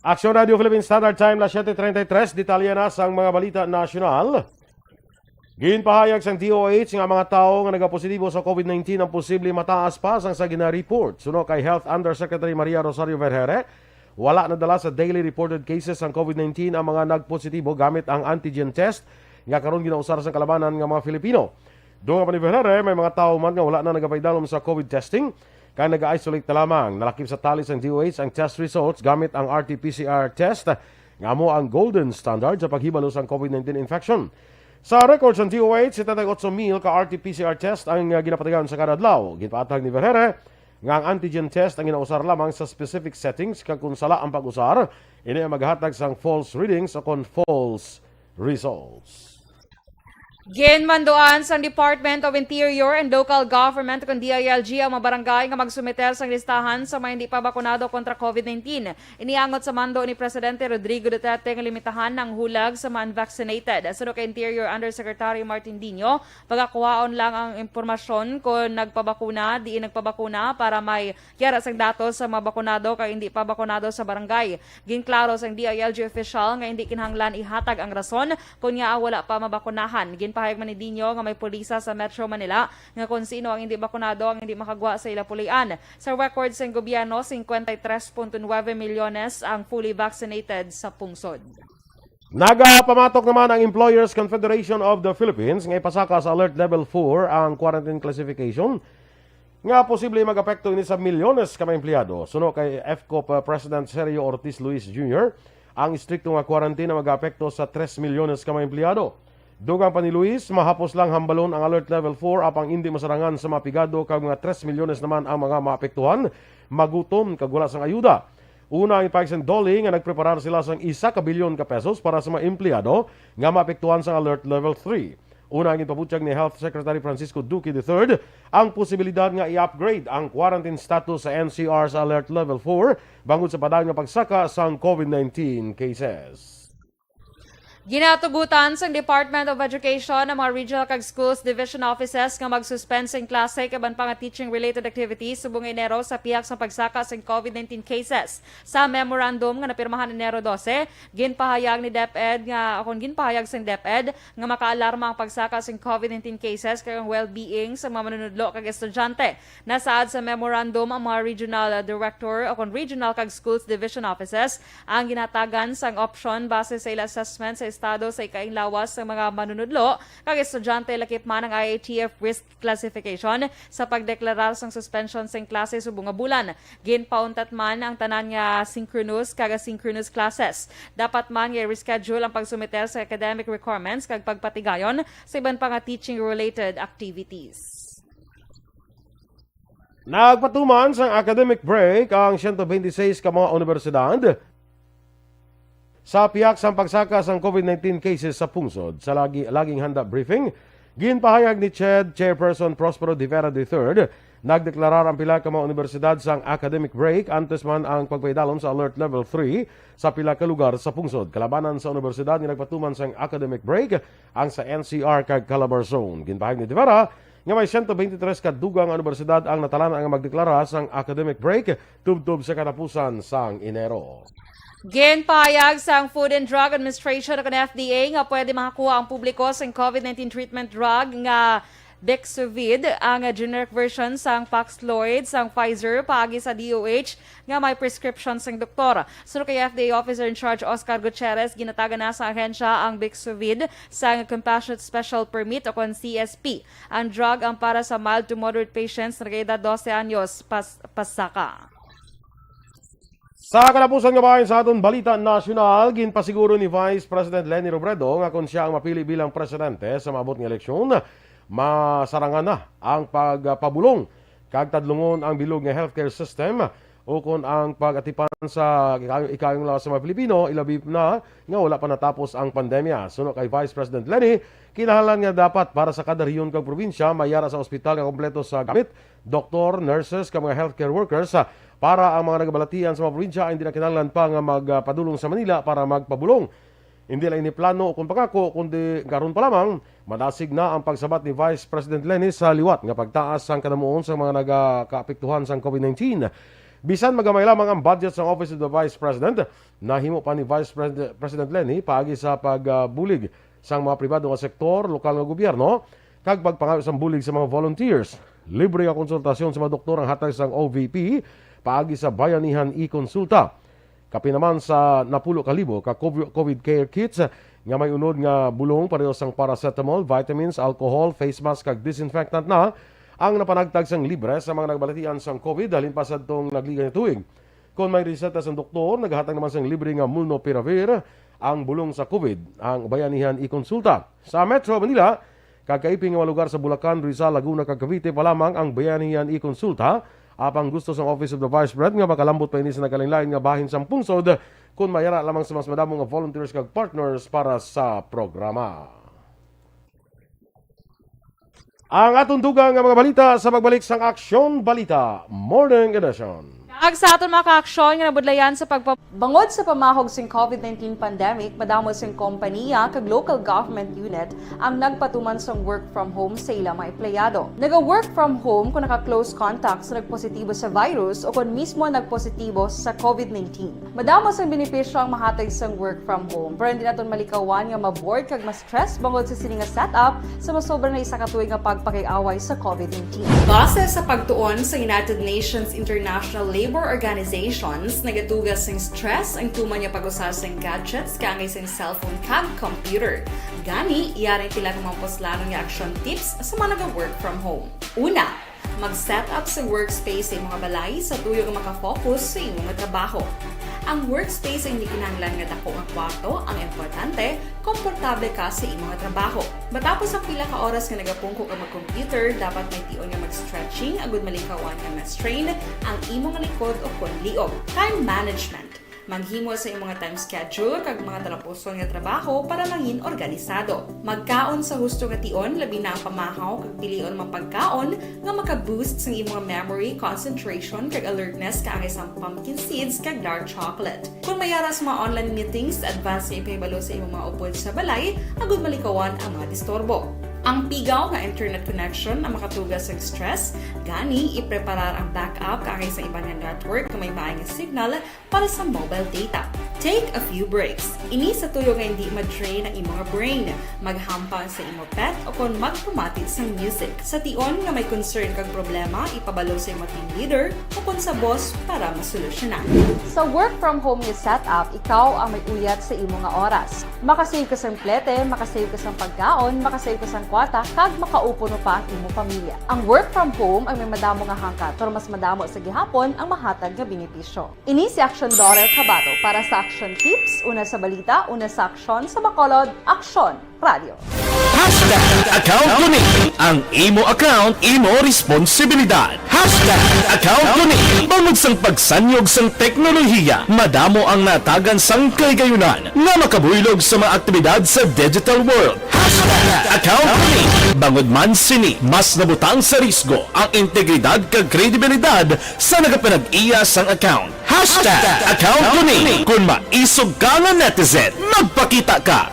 Action Radio Philippine Standard Time na 7:33, detalye na sa mga balita nasyonal. Ginpahayag sang DOH nga mga tao nga nagapositibo sa COVID-19 ang posible mataas pa sang sa gina-report. Suno kay Health Undersecretary Maria Rosario Vergere, wala nadala sa daily reported cases ang COVID-19 ang mga nagpositibo gamit ang antigen test nga karon ginausar sa kalabanan nga mga Filipino. Doon nga pa ni Vergere, may mga tao man nga wala na nagapaydalom sa COVID testing kaya nag-isolate na lamang. Nalakip sa tali ng DOH ang test results gamit ang RT-PCR test nga mo ang golden standard sa paghibalo sa COVID-19 infection. Sa records ng DOH, 78,000 ka RT-PCR test ang ginapatigan sa kada adlaw. Ginpaatag ni Vergere nga ang antigen test ang ginausar lamang sa specific settings kag kung sala ang pag-usar, ini ang maghatag sang false readings o kon false results. Ginmanduan sang Department of Interior and Local Government kung DILG ang mga barangay nga magsumeter sang listahan sa mga hindi pa bakunado kontra COVID-19. Iniangot sa mando ni Presidente Rodrigo Duterte nga limitahan ng hulag sa mga unvaccinated. Sunod kay Interior Undersecretary Martin Dino, pagakuhaon lang ang impormasyon kung nagpabakuna, diin nagpabakuna para may yara sang datos sa mga bakunado kay hindi pa bakunado sa barangay. Ginklaro sang DILG official nga hindi kinahanglan ihatag ang rason kung nga wala pa mabakunahan. Pahayag man ni Dino nga may pulisa sa Metro Manila nga kung sino ang hindi bakunado ang hindi makagwa sa ila pulian. Sa records ng gobyerno, 53.9 milyones ang fully vaccinated sa pungsod. Nagapamatok naman ang Employers Confederation of the Philippines nga ipasaka sa Alert Level 4 ang quarantine classification nga posible mag-apekto ini sa milyones ka mga empleyado. Suno kay FCOP President Sergio Ortiz Luis Jr., ang istrikto nga quarantine na mag-apekto sa 3 milyones ka mga empleyado. Dugang pa ni Luis, mahapos lang hambalon ang Alert Level 4 apang hindi masarangan sa mapigado kag mga 3 milyones naman ang mga maapektuhan, magutom kag wala sang ayuda. Una ang ipagsan Dolly nga nagpreparar sila sang 1 bilyon ka pesos para sa mga empleyado nga maapektuhan sa Alert Level 3. Una ang ipabutyag ni Health Secretary Francisco Duque III ang posibilidad nga i-upgrade ang quarantine status sa NCR sa Alert Level 4 bangod sa padang nga pagsaka sang COVID-19 cases. Ginatugutan sa Department of Education ang mga regional kag schools division offices nga magsuspend sa klase kaban pa nga teaching-related activities subong Enero sa piyak sa pagsaka sa COVID-19 cases. Sa memorandum nga napirmahan Enero 12, ginpahayag ni DepEd nga ginpahayag sa DepEd nga makaalarma ang pagsaka sa COVID-19 cases kag ang well-being sa mga manunudlo kag estudyante. Nasaad sa memorandum ang mga regional director o regional kag schools division offices ang ginatagan sang option base sa ila assessment sa listado sa ikaing lawas ng mga manunudlo kag estudyante lakip man ang IATF risk classification sa pagdeklarar sang suspension sa klase subong nga bulan. Ginpauntat man ang tanan nga synchronous kag asynchronous classes. Dapat man nga reschedule ang pagsumiter sa academic requirements kag pagpatigayon sa iban pa nga teaching-related activities. Nagpatuman sa academic break ang 126 ka mga universidad sa piyak sa pagsaka sang COVID-19 cases sa pungsod. Sa laging handa briefing, ginpahayag ni Chairperson Prospero de Vera III, nagdeklarar ang pila ka mga universidad sang academic break antes man ang pagpaidalom sa Alert Level 3 sa pila ka lugar sa pungsod. Kalabanan sa universidad nga nagpatuman sang academic break ang sa NCR kag Calabarzon. Ginpahayag ni de Vera nga may 123 ka dugang universidad ang natalan ang magdeklara sang academic break tubtob sa katapusan sang Enero. Ginpahayag sa Food and Drug Administration ng FDA nga pwede makakuha ang publiko sa COVID-19 treatment drug nga Bexovid, ang generic version sang Paxlovid sang Pfizer paagi sa DOH nga may prescription sang doktor. Sunod kay FDA Officer in Charge Oscar Gutierrez, ginatagan na sa ahensya ang Bexovid sang Compassionate Special Permit o kon CSP. Ang drug ang para sa mild to moderate patients na edad 12 anyos pasaka. Sa kalapusan nga bahin sa aton balita nasyonal, ginpasiguro ni Vice President Leni Robredo nga kung siya ang mapili bilang presidente sa maabot nga eleksyon, masarangan na ang pagpabulong kag tadlungon ang bilog nga healthcare system o kung ang pag-atipan sa ikayong lawas sa mga Pilipino, ilabi na nga wala pa natapos ang pandemya. Sunod kay Vice President Leni, kinahanglan nga dapat para sa kada rehiyon kag probinsya mayara sa ospital nga kompleto sa gamit, doktor, nurses, kag mga healthcare workers para ang mga nagabalatian sa mga probinsya ay hindi na kinahanglan pa nga magpadulong sa Manila para magpabulong. Hindi lang ini plano o kung pangako, kundi karon pa lamang, madasig na ang pagsabat ni Vice President Leni sa liwat nga pagtaas sang kanamuon sa mga nagakaapektuhan sang COVID-19. Bisan magamay lamang ang budget sa Office of the Vice President, nahimo pa ni Vice President Leni paagi sa pagbulig sang mga pribado nga sektor, lokal nga gobyerno, kag pagpangayo sang bulig sa mga volunteers. Libre nga konsultasyon sa mga doktor ang hatag sang OVP, paagi sa Bayanihan e-Konsulta. Kapi naman sa napulo kalibo ka COVID care kits nga may unod nga bulong pareho sang paracetamol, vitamins, alcohol, face mask kag disinfectant na ang napanagtag sang libre sa mga nagbalatian sang COVID halin pa sadtong nagliga nga tuig. Kung may reseta sang doktor, naghatag naman sang libre nga Molnupiravir ang bulong sa COVID, ang Bayanihan e-Konsulta. Sa Metro Manila, kakaiping nga lugar sa Bulacan, Rizal, Laguna kag Cavite pa lamang ang Bayanihan e-Konsulta. Apang gusto sa Office of the Vice President nga makalambot pa ini sa nagkalain-lain nga bahin sang pungsod kung mayara lamang sa mas madamong nga volunteers kag partners para sa programa. Ang atong dugang nga mga balita sa pagbalik sang Aksyon Balita Morning Edition. Ag sa aton mga ka-aksyon nga nabudlayan sa Bangod sa pamahog sing COVID-19 pandemic, madamo sing kompanya kag local government unit ang nagpatuman sang work from home sa ilang mga empleyado. Naga-work from home kung naka-close contacts na nagpositibo sa virus o kung mismo nagpositibo sa COVID-19. Madamo sang benepisyo ang mahatag sang work from home, pero hindi naton malikawan nga maboard kag ma-stress bangod sa sini nga setup sa masobra na isa ka tuig nga pagpakiaway sa COVID-19. Base sa pagtuon sa United Nations International Labor Organizations, nagatugas ng stress ang tuman niya pag-usas ng gadgets kangay sa cellphone kag computer. Gani, iyaring pila ng mga poslanong nga action tips sa mga nag-work from home. Una, mag-set up sa workspace sa mga balay sa tuyo nga makafocus sa iyong trabaho. Ang workspace ay hindi kinahanglan nga dako ang kwarto, ang importante, komportable ka sa iyong trabaho. Matapos ang pila ka oras nga nagapungko ka mag-computer, dapat may tion nga mag-stretching, agud malikawan nga ma-strain ang imong likod o konliog. Time management. Maghimo sa imong time schedule kag mga talapuson nga trabaho para mangin organisado. Magkaon sa husto nga tion, labi na ang pamahaw kag pilion mang pagkaon nga maka-boost sa imong memory, concentration kag alertness kaangay sa pumpkin seeds kag dark chocolate. Kung mayaras mga online meetings, advance nga ipahibalo sa imong mga upod sa balay, agud malikawan ang mga disturbo. Ang pigaw nga internet connection ang makatugas sa stress, gani ipreparar ang backup kaagay sa ibang nga network kung may maayong signal para sa mobile data. Take a few breaks. Ini sa tuyo nga hindi ma-drain ang imong brain, maghampang sa imong pet o kung magpumatit sa music. Sa tion nga may concern kag problema, ipabalo sa imong team leader o kung sa boss para masolusyonan. Sa work from home nga setup, ikaw ang may uyat sa imong nga oras. Makasave ka sa plete, makasave ka sa pagkaon, makasave ka sa kwata, kag makaupo no pa ang imong pamilya. Ang work from home ay may madamo nga hangkat, pero mas madamo sa gihapon ang mahatag nga benepisyo. Ini si Action Daughter Kabato para sa Action Tips, una sa balita, una sa aksyon sa Bacolod, Aksyon Radio. Account ko ni ang imo account, imo responsibilidad. Account ko ni bangod sang pagsanyog sang teknolohiya, madamo ang natagan sang kaygayunan na makabuylog sa mga aktibidad sa digital world. Account ko ni bangod man sini mas nabutang sa risgo ang integridad kag kredibilidad sa nagapinag-iya sang account. Account ko ni kung maisog ka nga netizen, magpakita ka.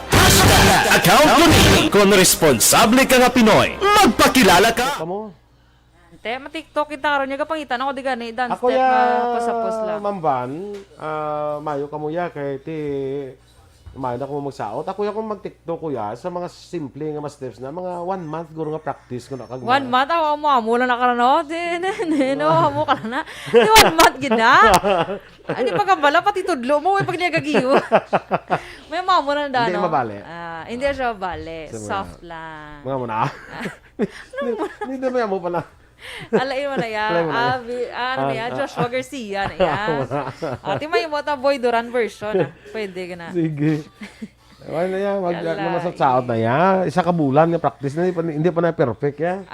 Account ko ni kung responsable ka nga Pinoy, magpakilala ka. Kamo? Te, ma-TikTok kita karon niya kapangitan ako di gani dance Ako step ya, pasapos lang. Ma'am Van, mayo ka mo ya kay ti mayo na ko magsaot. Ako ya kung mag-TikTok ko ya sa mga simple nga mas steps na mga 1 month guro nga practice ko na kag 1 month ako mo amula na karon no. No, amo ka na. Di 1 month gid na. Ani pagkabala pati tudlo mo pag niya gagiyo. May mamo na dano. Hindi mabali. Hindi siya mabali. Sabi Soft lang. mga mo na. Hindi na mo pala. Alain mo na yan. Alain mo na yan. Ano na yan? Joshua Garcia na yan. Ati may mo ta Boy Duran version. Pwede ka na. Sige. Wala na yan. Wag Kalay. na masatsaot na yan. Isa ka bulan nga practice na. Hindi pa na perfect yan.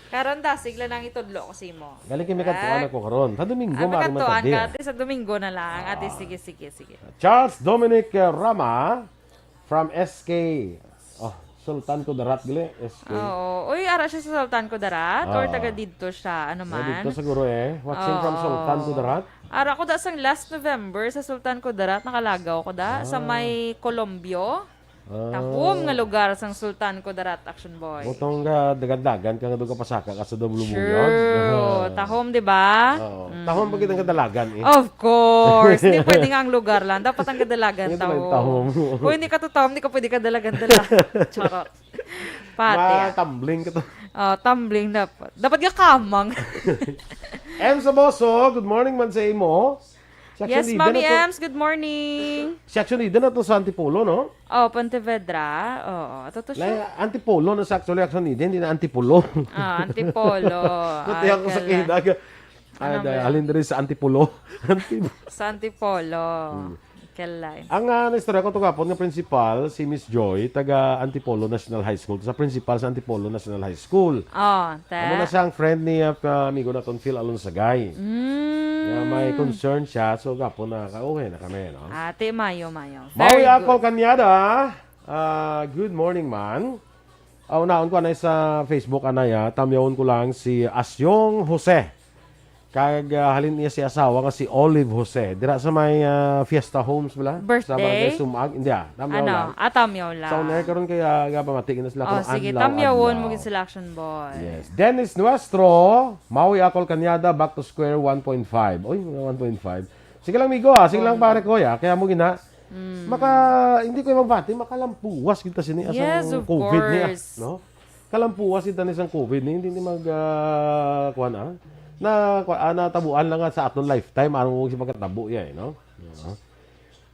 Karon da, sigla nang itudlo ko si mo. Galing kami kantuan ako karon. Sa Domingo, Ano maaaring kantuan matadi. ka? Ate, sa Domingo na lang. Ate, sige. Charles Dominic Rama from SK. Oh, Sultan Kudarat gali. SK. Oo. Uy, ara siya sa Sultan Kudarat? Or Oo. taga dito siya? Ano man? Dito siguro Watching from Sultan Kudarat. Ara ko da sang last November sa Sultan Kudarat, nakalagaw ko da. Sa may Colombio. Tahom nga lugar sang Sultan Kudarat, Action Boy. Butong dagadagan ka nga doon ka pasaka ka sa Dumulumuyod. Sure. Tahom, di ba? Oo. Tahon pa kitang kadalagan Of course. Hindi pwede nga ang lugar lang. Dapat ang kadalagan Ito lang tahom. tahom. Kung hindi ka tutahom, hindi ka pwede kadalagan-dala. Charot. Pati. Tumbling ka to. Tumbling dapat. Dapat nga kamang. M. Saboso, good morning man sa imo. Yes, Mami Ems, good morning. Section leader na to sa Antipolo, no? Oh, Pontevedra. Oo. Ito to siya. Antipolo na sa actually action leader, hindi na Antipolo. Antipolo. Kuti ako sa kidag. Alin rin sa Antipolo. Sa Antipolo. Kailan. Ang istorya ko ito kapon ng principal, si Miss Joy, taga Antipolo National High School. Sa principal sa Antipolo National High School. Amo na siyang friend ni amigo na Phil Alonsagay. May concern siya, so kapon na okay na kami, no? Ate, mayo. Maui ako kanyada. Good morning, man. Unaon ko na sa Facebook anaya, tamyawon ko lang si Asyong Jose. Kag halin niya si asawa nga si Olive Jose. Dira sa may Fiesta Homes bala. Birthday? Sa barangay Sumag. Hindi tamyaw lang. Tamyaw lang. Sa unair karon kaya pamatigin na sila Oh, sige, tamyawon mo gid sila, Action Boy. Yes. Dennis Nuestro, Maui Akol Kanyada, back to square 1.5. Oy, 1.5. Sige lang, migo Sige lang, pare ko, Kaya mo gina. Hindi ko magbati, makalampuwas kita sini asang Yes, of COVID niya. course. No? Kalampuwas kita ni sang COVID niya. Hindi mag, kuhan natabuan lang nga sa aton lifetime. Ano mo si magkatabo no?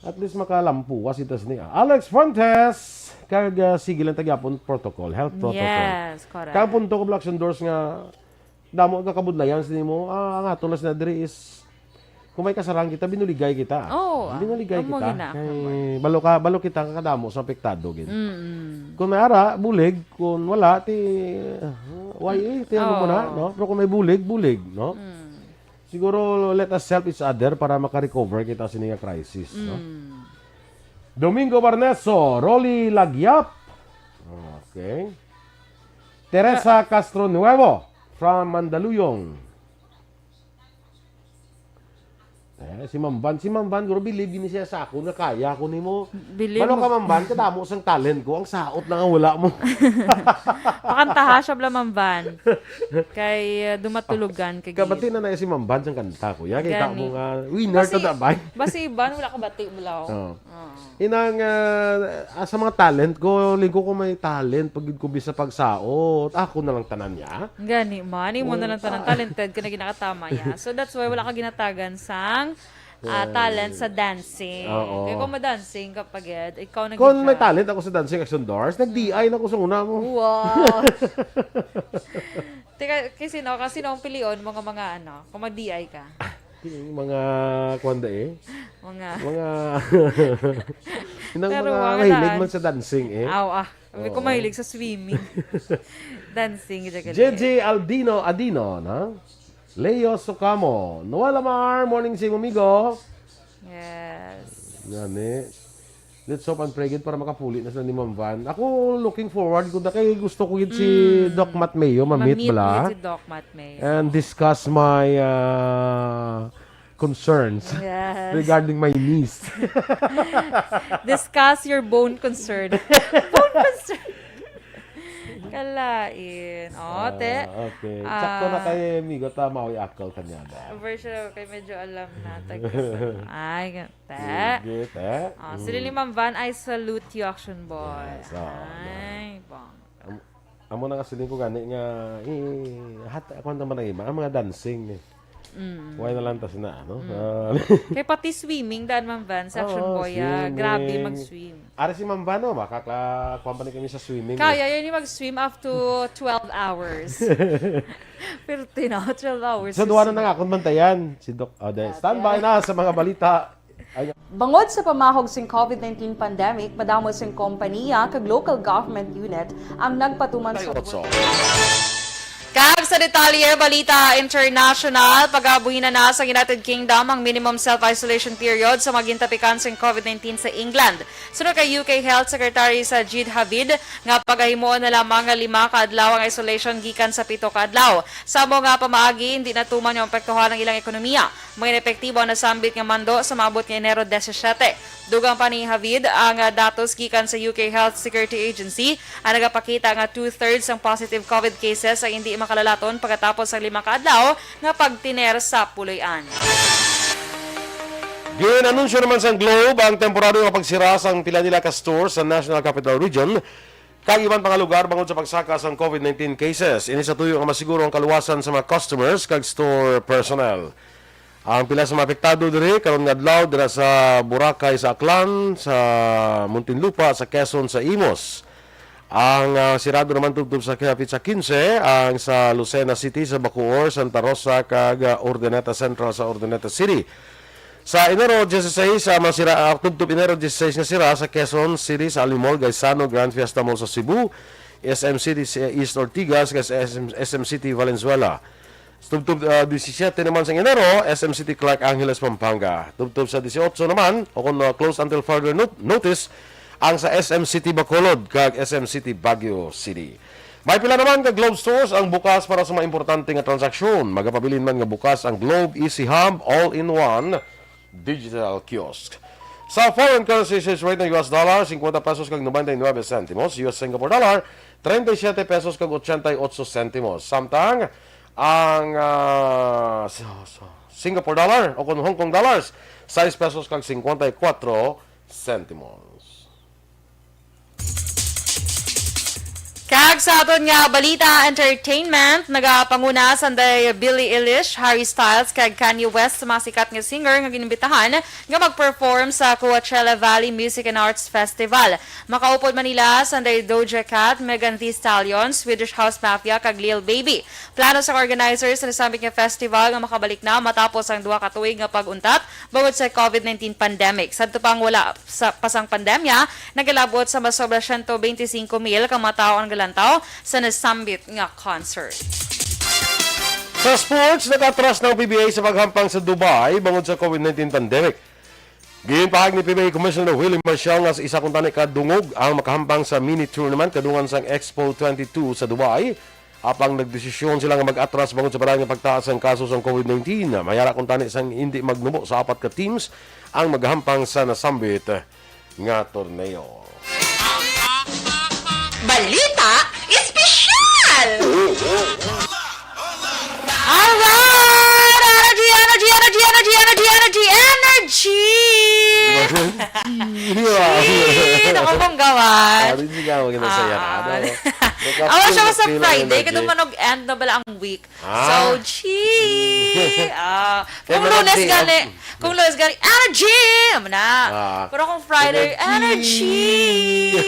At least makalampuwas ito niya. Alex Fontes, kag sige lang tagyapon protocol, health protocol. Yes, correct. Kaya punto ko Action Doors nga damo ka kabudlayan sa nimo. Ang aton na diri is kung may kasarang kita, binuligay kita. Binuligay amo kita. gina. Kay balo kita kadamo sa apektado gid. Kung may ara, bulig. Kung wala, mo na, no? Pero kung may bulig, no? Siguro, let us help each other para makarecover kita sa niya crisis, no? Domingo Barneso, Rolly Lagyap. Okay. Teresa Castro Nuevo from Mandaluyong. Si Mamban, guro believe ni siya sa ako na kaya ko nimo. Believe Ano mo. ka Mamban, kadamo sang talent ko, ang saot na nga wala mo. Pakantaha siya Blamamban. Kay dumatulugan kay Kabati na na si Mamban sang kanta ko. Ya kita Gani. mo nga winner to the bay. Basi iban wala ka bati mo lao. Oh. Inang sa mga talent ko, lingko ko may talent pag ko bisa pagsaot. Ako na lang tanan niya. Gani man, mo na lang tanang talented ka na ginakatama ya. So that's why wala ka ginatagan sang talent sa dancing. Oo. Kaya kung ma-dancing kapag ikaw nag Kung may talent ako sa Dancing Action Doors, nag-DI na ko sa una mo. Wow! Teka, kasi ang pilion, mga ano, kung mag-DI ka. Yung mga kwanda Mga, Inang Pero mga mga mahilig daan. man sa dancing Sabi ko mahilig sa swimming. Dancing. JJ Adino, na? Leo Socamo. Noel Amar, morning sa amigo. Yes. Gani. Let's hope and pray gid para makapuli na sa ni Ma'am Van. Ako looking forward kung kay gusto ko gid si Doc Matt Mayo ma-meet bala si Doc Matt May. and discuss my concerns Yes. regarding my niece. Discuss your bone concern. Bone concern. Kalain. Te. Okay. Sakto na kay amigo tama o akal kanya da. Version kay medyo alam na. Ay, te. Sige, te. Sila ni Ma'am Van, I salute you, Action Boy. Yes, Ay, bang. Amo na kasi ko gani nga ako naman ang iba ang mga dancing Why na lang tas na ano. Kay pati swimming, daan Ma'am Van, sa Action Boy. swimming. Grabe mag-swim. Ara si Ma'am Vano, company kami sa swimming. Kaya yun yung mag-swim up to 12 hours. Pero 12 hours. Sa duwa na nga akong bantayan. Si Doc Ode. Standby na sa mga balita. Ay, Bangod sa pamahog sing COVID-19 pandemic, madamo sing kompanya kag local government unit ang nagpatuman sa Kag sa detalye, balita international, pag-abuhin na sa United Kingdom ang minimum self-isolation period sa magintapikan sa COVID-19 sa England. Sunod kay UK Health Secretary sa Jid Havid, nga pagahimoon na lamang nga 5 kaadlaw ang isolation gikan sa 7 kaadlaw. Sa mo nga pamaagi, hindi natuman yung apektuhan ng ilang ekonomiya. May epektibo na sambit nga mando sa maabot nga Enero 17. Dugang pa ni Havid ang datos gikan sa UK Health Security Agency ang nagapakita nga 2/3 ang positive COVID cases ay hindi makalalaton pagkatapos ng 5 kaadlaw nga pagtiner sa puloy-an. Ginanunsyo naman sa Globe ang temporaryo nga pagsira sa pila nila ka stores sa National Capital Region kag iban pang lugar bangod sa pagsaka sa COVID-19 cases. Ini sa tuyo nga masiguro ang kaluwasan sa mga customers kag store personnel. Ang pila sa mga apektado diri karon nga adlaw dira sa Boracay sa Aklan, sa Muntinlupa, sa Quezon, sa Imos. Ang sirado naman tubtob sa kapit sa 15, ang sa Lucena City, sa Bacoor, Santa Rosa, kag Urdaneta Central sa Urdaneta City. Sa Enero 16, tubtob Enero 16 nga sira sa Quezon City, sa Alimol, Gaisano, Grand Fiesta Mall sa Cebu, SM City East Ortigas, kag SM City Valenzuela. Tubtob 17 naman sa Enero, SM City Clark Angeles, Pampanga. Tubtob sa 18 naman, o kung close until further notice, ang sa SM City Bacolod kag SM City Baguio City. May pila naman ka Globe stores ang bukas para sa mga importante nga transaksyon. Magapabilin man nga bukas ang Globe Easy Hub All-in-One Digital Kiosk. Sa foreign currency exchange rate ng US dollar, 50 pesos kag 99 centimos. US Singapore dollar, 37 pesos kag 88 centimos. Samtang ang Singapore dollar o kung Hong Kong dollars, 6 pesos kag 54 centimos. Kag sa aton nga balita entertainment, nagapanguna sanday Billie Eilish, Harry Styles kag Kanye West sa mga sikat nga singer nga ginibitahan nga mag-perform sa Coachella Valley Music and Arts Festival. Makaupod Manila sanday Doja Cat, Megan Thee Stallion, Swedish House Mafia kag Lil Baby. Plano sa organizers sa nasabing nga festival nga makabalik na matapos ang 2 ka tuig nga pag-untat bangod sa COVID-19 pandemic. Sadto pang wala sa pasang pandemya, nagalabot sa masobra 125,000 ka matao ang lantaw sa nasambit nga concert. Sa sports, nag-atras ng PBA sa paghampang sa Dubai bangod sa COVID-19 pandemic. Ginpahag ni PBA Commissioner Willie Marshall nga sa isa kung tani kadungog ang makahampang sa mini tournament kadungan sang Expo 22 sa Dubai Apang nagdesisyon sila nga mag-atras bangod sa barang nga pagtaas ang kaso sa COVID-19. Mayara kung tani sang hindi magnubo sa 4 ka teams ang maghampang sa nasambit nga torneo. Balita Espesyal! Alright! Energy! Ako bang gawan? Ari di ka maginasaya na. Awa siya ko sa Friday, kada manog end na bala ang week. So, kung Lunes gani, energy! Amo na. Pero kung Friday, energy!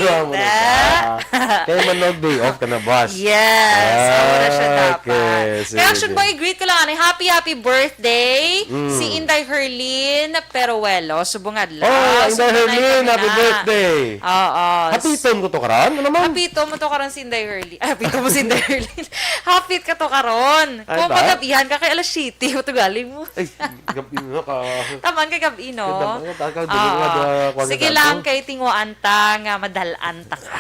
Kaya manog day off ka na, boss. Yes, amo na siya dapat. sige. Kaya action boy, greet ko lang, happy birthday si Inday Herlin Peruelo. Subong adlaw. Oh, Inday Herlin, happy na. birthday. Oo. Hapiton ko to karon, ano naman? Hapito mo to karon si Inday Herlin. Hapito mo si Inday Herlin. Hapit ka to karon. Ay, Kung ba? pagabihan ka kay alas 7, mo to galing mo. Ay, gabi na ka. Taman kay gabi, no? Oo. Sige lang kay tingwaan ta nga madalaan ta ka.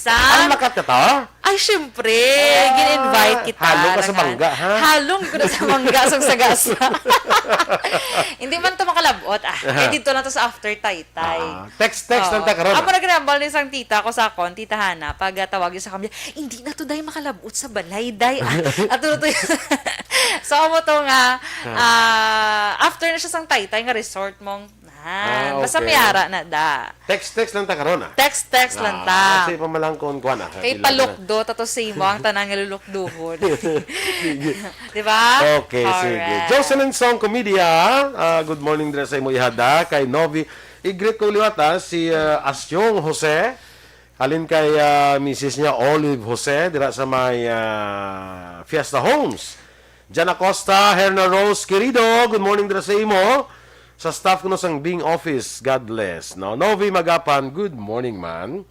Ang lakat ka to? Ay, syempre. Gin-invite kita. Halong ka sa mangga, ha? Halong ko na sa mangga, sa sagasa. Hindi man ito makalabot. Kaya dito na to sa after taytay. Text lang ta karon. Amo na ginambal ni sang tita ko sa akon, tita Hana, pag tawagin sa kanya, hindi na to dahil makalabot sa balay, day. At to so, amo to nga, after na siya sang taytay nga resort mong, basta okay. may ara na da. Text lang ta karon, Text lang ta. Kasi pamalangkon ko na. Kay palukdo, tato sa imo, ang tanang nilulukduhon. Diba? Okay, sige. Alright. Jocelyn Song Comedia, good morning din sa imo ihada. Kay Novi, i-greet ko liwata si Asyong Jose. Halin kay Mrs. niya, Olive Jose, dira sa may Fiesta Homes. Jana Costa, Herna Rose, querido, good morning dira sa imo. Sa staff ko no sang Bing Office, God bless. No, Novi Magapan, good morning, man.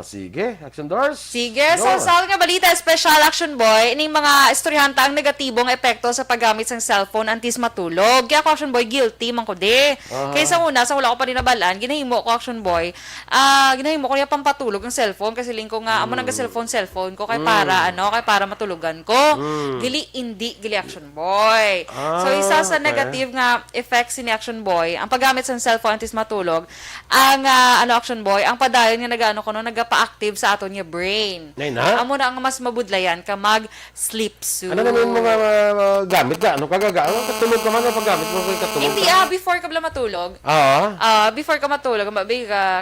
Sige, Action Doors. Sige, so sa nga balita, special action boy, ining mga istoryahanta ang negatibong epekto sa paggamit ng cellphone antis matulog. Kaya ako action boy, guilty man ko di. Kaysa una, sa wala ko pa rin nabalaan, ginahimo ko action boy, ginahimo ko niya pampatulog ng cellphone kasi lingko nga, amo nang cellphone ko kay para, kay para matulugan ko. Gili, gili action boy. So isa sa negative nga effects ni action boy, ang paggamit ng cellphone antis matulog, ang action boy, ang padayon nga nagano ko nagapa-active sa aton nga brain. Amo na ang mas mabudlayan ka mag-sleep suit. Ano naman yung mga gamit ka? Ano kagaga? Katulog ka man ang paggamit mo kay katulog Hindi, ka? before ka bala matulog. Before ka matulog,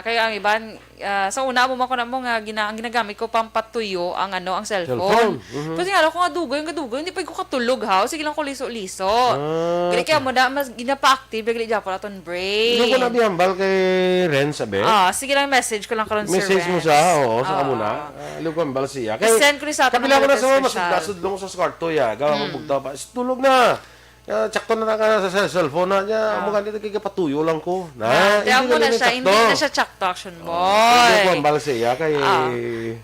kaya ang iban, sa una mo na mo nga ang ginagamit ko pampatuyo ang ang cellphone. Kasi nga ko nga dugo, hindi pa ko katulog ha. Sige lang ko liso-liso. Gali kaya mo na mas ginapa-active gali Japon aton brain. Hindi ko na bihambal kay Ren, sabi? Sige lang message ko lang karon sir. Message mo siya, oo, sa kamuna. Alam ko bihambal siya. I-send ko rin sa atin kapila ko na sa mga special. masudlong sa skarto ya. Gawa mo bugta pa. Tulog na. Tsakto na ka sa cellphone na niya. Mukha dito kay kapatuyo lang ko. Kaya mo na siya, hindi na siya tsakto action boy. Hindi ko bihambal siya kay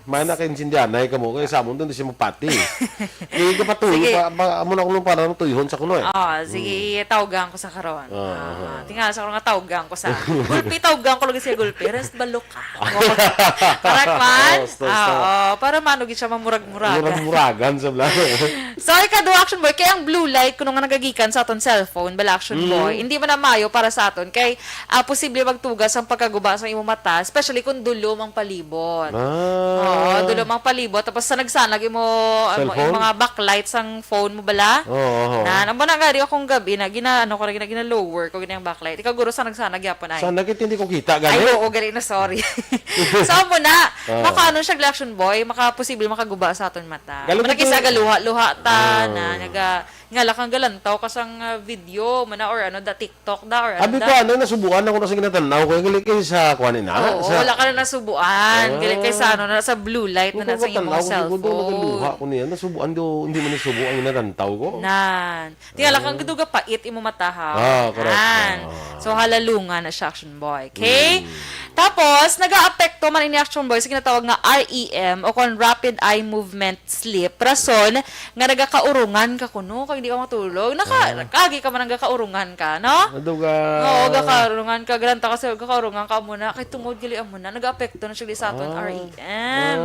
mana kay Sindianay ka mo. Kaya sa amon doon di siya mapati. Hindi kapatuyo. Amo na ko nung parang tuyhon sa kuno eh. Sige, tawgan ko sa karon. Tingala sa karon nga tawgan ko sa. Gulpi tawgan ko lagi siya gulpi. Rest balok ka. Correct man? Para manugit siya mamurag-muragan. Murag-muragan sa blang. So, ikado action boy, kaya ang blue light kuno nga nagagikan sa aton cellphone, bala action boy, hindi man na mayo para sa aton kay posible magtugas ang pagkaguba sa imong mata, especially kung dulom ang palibot. Dulom ang palibot tapos sa nagsanag imo yung mga backlight sang phone mo bala. Namo na gari akong gabi na gina lower ko gina yung backlight. Ikaw guro sa nagsanag yapon ay. Sana kit hindi ko kita gani. Ay oo, gari na sorry. So mo na, maka siya action boy, posible makaguba sa aton mata. Manakisa luha ta na nga lakang galantaw kasang video mana or da TikTok da or Abi ko nasubukan ako na sa ginatanaw ko gali kay sa kuan ina. Wala ka na nasubuan. Gali kay sa na sa blue light na sa imong cellphone. Nagaluha ko niya. Nasubuan do hindi man nasubuan ang ginatanaw ko. Tingala kang giduga pait imo mata ha. Correct. So halalungan na siya action boy. Okay? Tapos, nag-aapekto man ini Action Boy sa kinatawag nga REM o kon Rapid Eye Movement Sleep. Rason, nga nagakaurungan ka kuno, kag hindi ka matulog. Nakagi ka man nagakaurungan ka, no? Naduga. Oo, gakaurungan ka. Garanta kasi gakaurungan ka muna. Kay tungod gali mo na. Nag-aapekto na siya sa aton REM.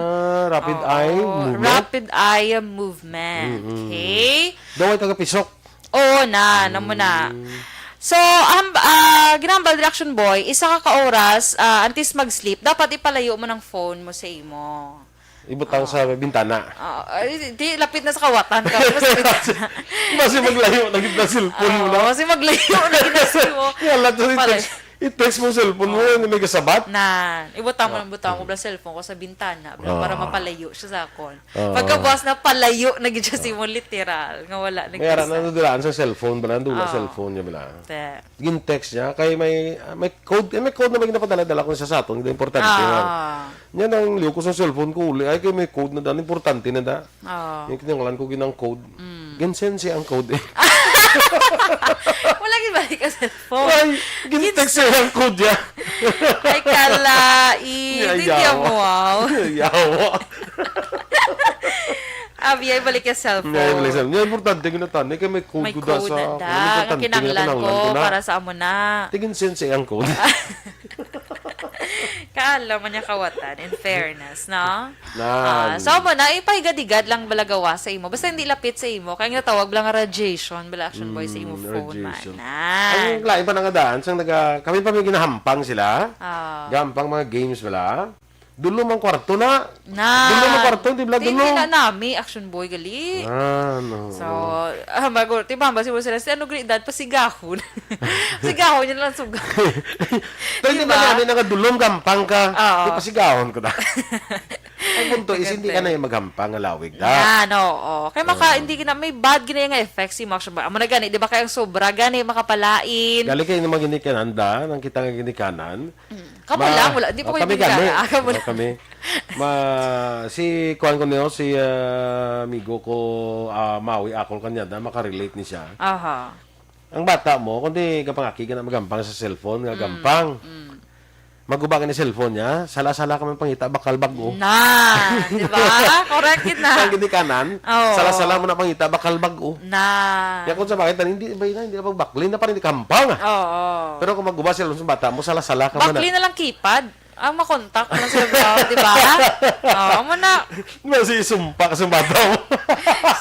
Rapid eye movement. Rapid eye movement. Okay? Daw ay taga-pisok. Oo na, namo na. So, ginambal Action Boy, isa ka oras antes mag-sleep, dapat ipalayo mo ng phone mo sa imo. Ibutang sa bintana. Di, lapit na sa kawatan ka. Kasi maglayo, naging na cellphone mo na. Kasi maglayo na ginasi mo. Kaya lahat i-text mo cellphone mo, hindi may kasabat. Ibutang mo bla cellphone ko sa bintana para mapalayo siya sa akon. Pagkabukas na palayo, naging siya si mo literal. Nga wala. Kaya nadudulaan sa cellphone ba? Nandula cellphone niya ba? Gin text niya, kaya may code na may napadala-dala ko sa aton. Hindi importante. Yan ang liyo ko sa cellphone ko uli. Ay, kaya may code na daan. Importante na da. Yung kinangalan ko ginang code. Ginsense ang code eh. Wala gibalik ka cellphone. Ay, gin-text siya ang code niya. Ay, kalait. Hindi mo, wow. Yawa. Abi, ay balik ka cellphone. Yan, importante ginatan. Kaya may code May ko da code sa... na da. Kinanglan ko para sa amo na. Tigin sense ang code. Kaala man niya kawatan, in fairness, no? Nan. So mo na, ipahigadigad lang balagawa sa imo. Basta hindi lapit sa imo. Kaya nga tawag lang radiation, bala Action Boy sa imo phone man. Radiation. Ang lain pa nga daan, kami pa may ginahampang sila. Gampang mga games bala. Dulo mang kwarto na. Dulo mang kwarto, di bala dulo. Hindi na nami, Action Boy, gali. No. So, bago, tibamba si Sila, si ano gridad, pasigahon. Pasigahon niya lang suga. Pero hindi ba namin nagadulong gampang ka? Di pa sigahon ko na. Ang punto is, hindi ka na yung maghampang alawig da. Yan, oo. Kaya hindi ka na, may bad gina nga effects si Action Boy. Amo na gani, di ba kayang sobra gani, makapalain. Gali kayo naman ginikanan da, nang kita nga ginikanan. Kamu lang, wala. Di pa kayo kami. Kami. Si Kuan ko niyo, si amigo ko, Maui, akol kanya da, makarelate ni siya. Aha. Ang bata mo, kundi kapangaki ka na magampang sa cellphone, nga gampang. Magubagan ni cellphone niya, sala-sala ka man pangita, bakal bago. Di ba? Correct it na. Ang ginikanan, sala-sala mo na pangita, bakal bago. Kaya kung sa bakit, hindi na pagbakli na pa rin kampang. Pero kung maguba cellphone sa bata mo, sala-sala ka man na. Bakli na lang keypad. Ang makontak na sa di ba? Amo na. Masi sumpa ka sa bata mo.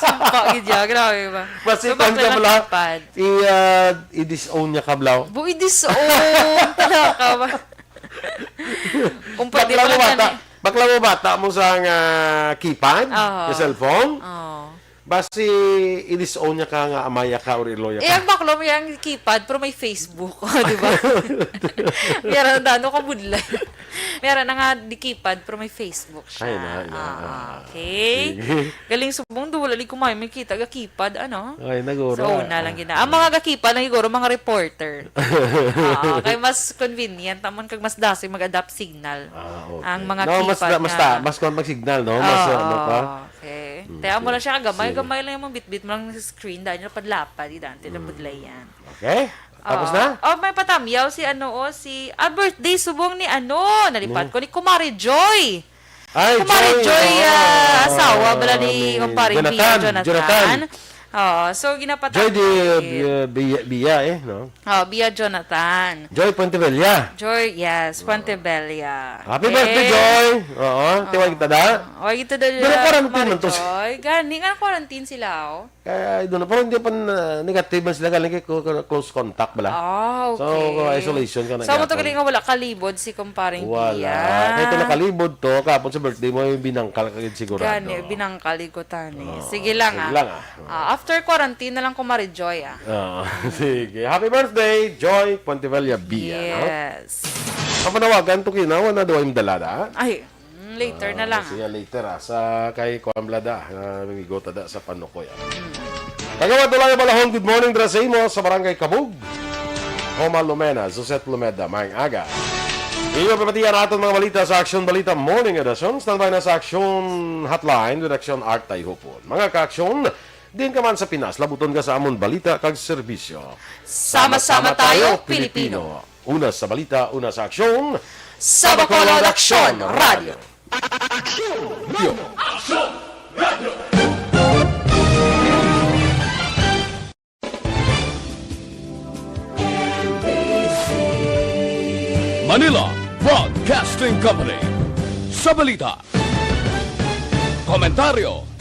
Sumpa, gidya. Grabe ba? Masi kan ka mula, i-disown niya ka, Blau. I-disown. Talaga ba? Kung pwede mo lang bakla mo bata mo sa keypad, sa cellphone. Basi i-disown niya ka nga amaya ka or iloya ka. Ang baklo mo yung keypad pero may Facebook, di ba? Meron na dano ka budlay. Meron na nga di keypad pero may Facebook siya. Okay. Galing subong do wala li kumay may kita ga keypad ano? Ay naguro. So na lang gina. Ang mga ga keypad lang siguro mga reporter. Kay mas convenient tamon kag mas dasi mag-adapt signal. Ang mga keypad. Mas mag-signal no? Mas ano pa. Okay. Kaya mo lang siya gamay lang yung bit-bit mo lang sa screen dahil na padlapad idante na budlay yan. Okay? Tapos na? May patamyaw si birthday subong ni nalipat ko ni Kumari Joy. Ay, Kumari Joy, asawa bala ni Kumpari Jonathan. So ginapatan. Joy Bia no? Bia Jonathan. Joy Pontevilla. Joy, yes, Pontevilla. Happy birthday, Joy! Oo, tiwag kita da. Kita da. Pero quarantine man to. Gani nga quarantine sila, Kaya doon, pero hindi pa negative man sila galing kay close contact bala. Okay. So, isolation ka na. So, mo to galing nga wala kalibod si kumparing Bia. Wala. Kahit ito nakalibod to, kapon sa birthday mo, yung binangkal ka sigurado. Gani, binangkal ko tani. Sige lang, Sige lang, after quarantine na lang Kumari Joy, Sige. Happy birthday, Joy Pontevilla Bia. Yes. Kapanawagan to kinawa na daw yung dalada. Ay, later na lang. Siya later sa kay Kuamblada, mimigota da sa Panukoy. Tagawad lang yung balahon, good morning dra sa imo sa Barangay Kabug. Oma Lumena, Josette Lumeda, maing aga. Iyo pamatiyan natin mga balita sa Action Balita Morning Edition. Standby na sa Action Hotline with Action Art Tayhupon. Mga ka-aksyon, din ka man sa Pinas, labuton ka sa amon balita kag serbisyo. Sama-sama tayo, Pilipino. Una sa balita, una sa aksyon. sa Bacolod Aksyon Radio. Manila Broadcasting Company. Sa balita. Komentaryo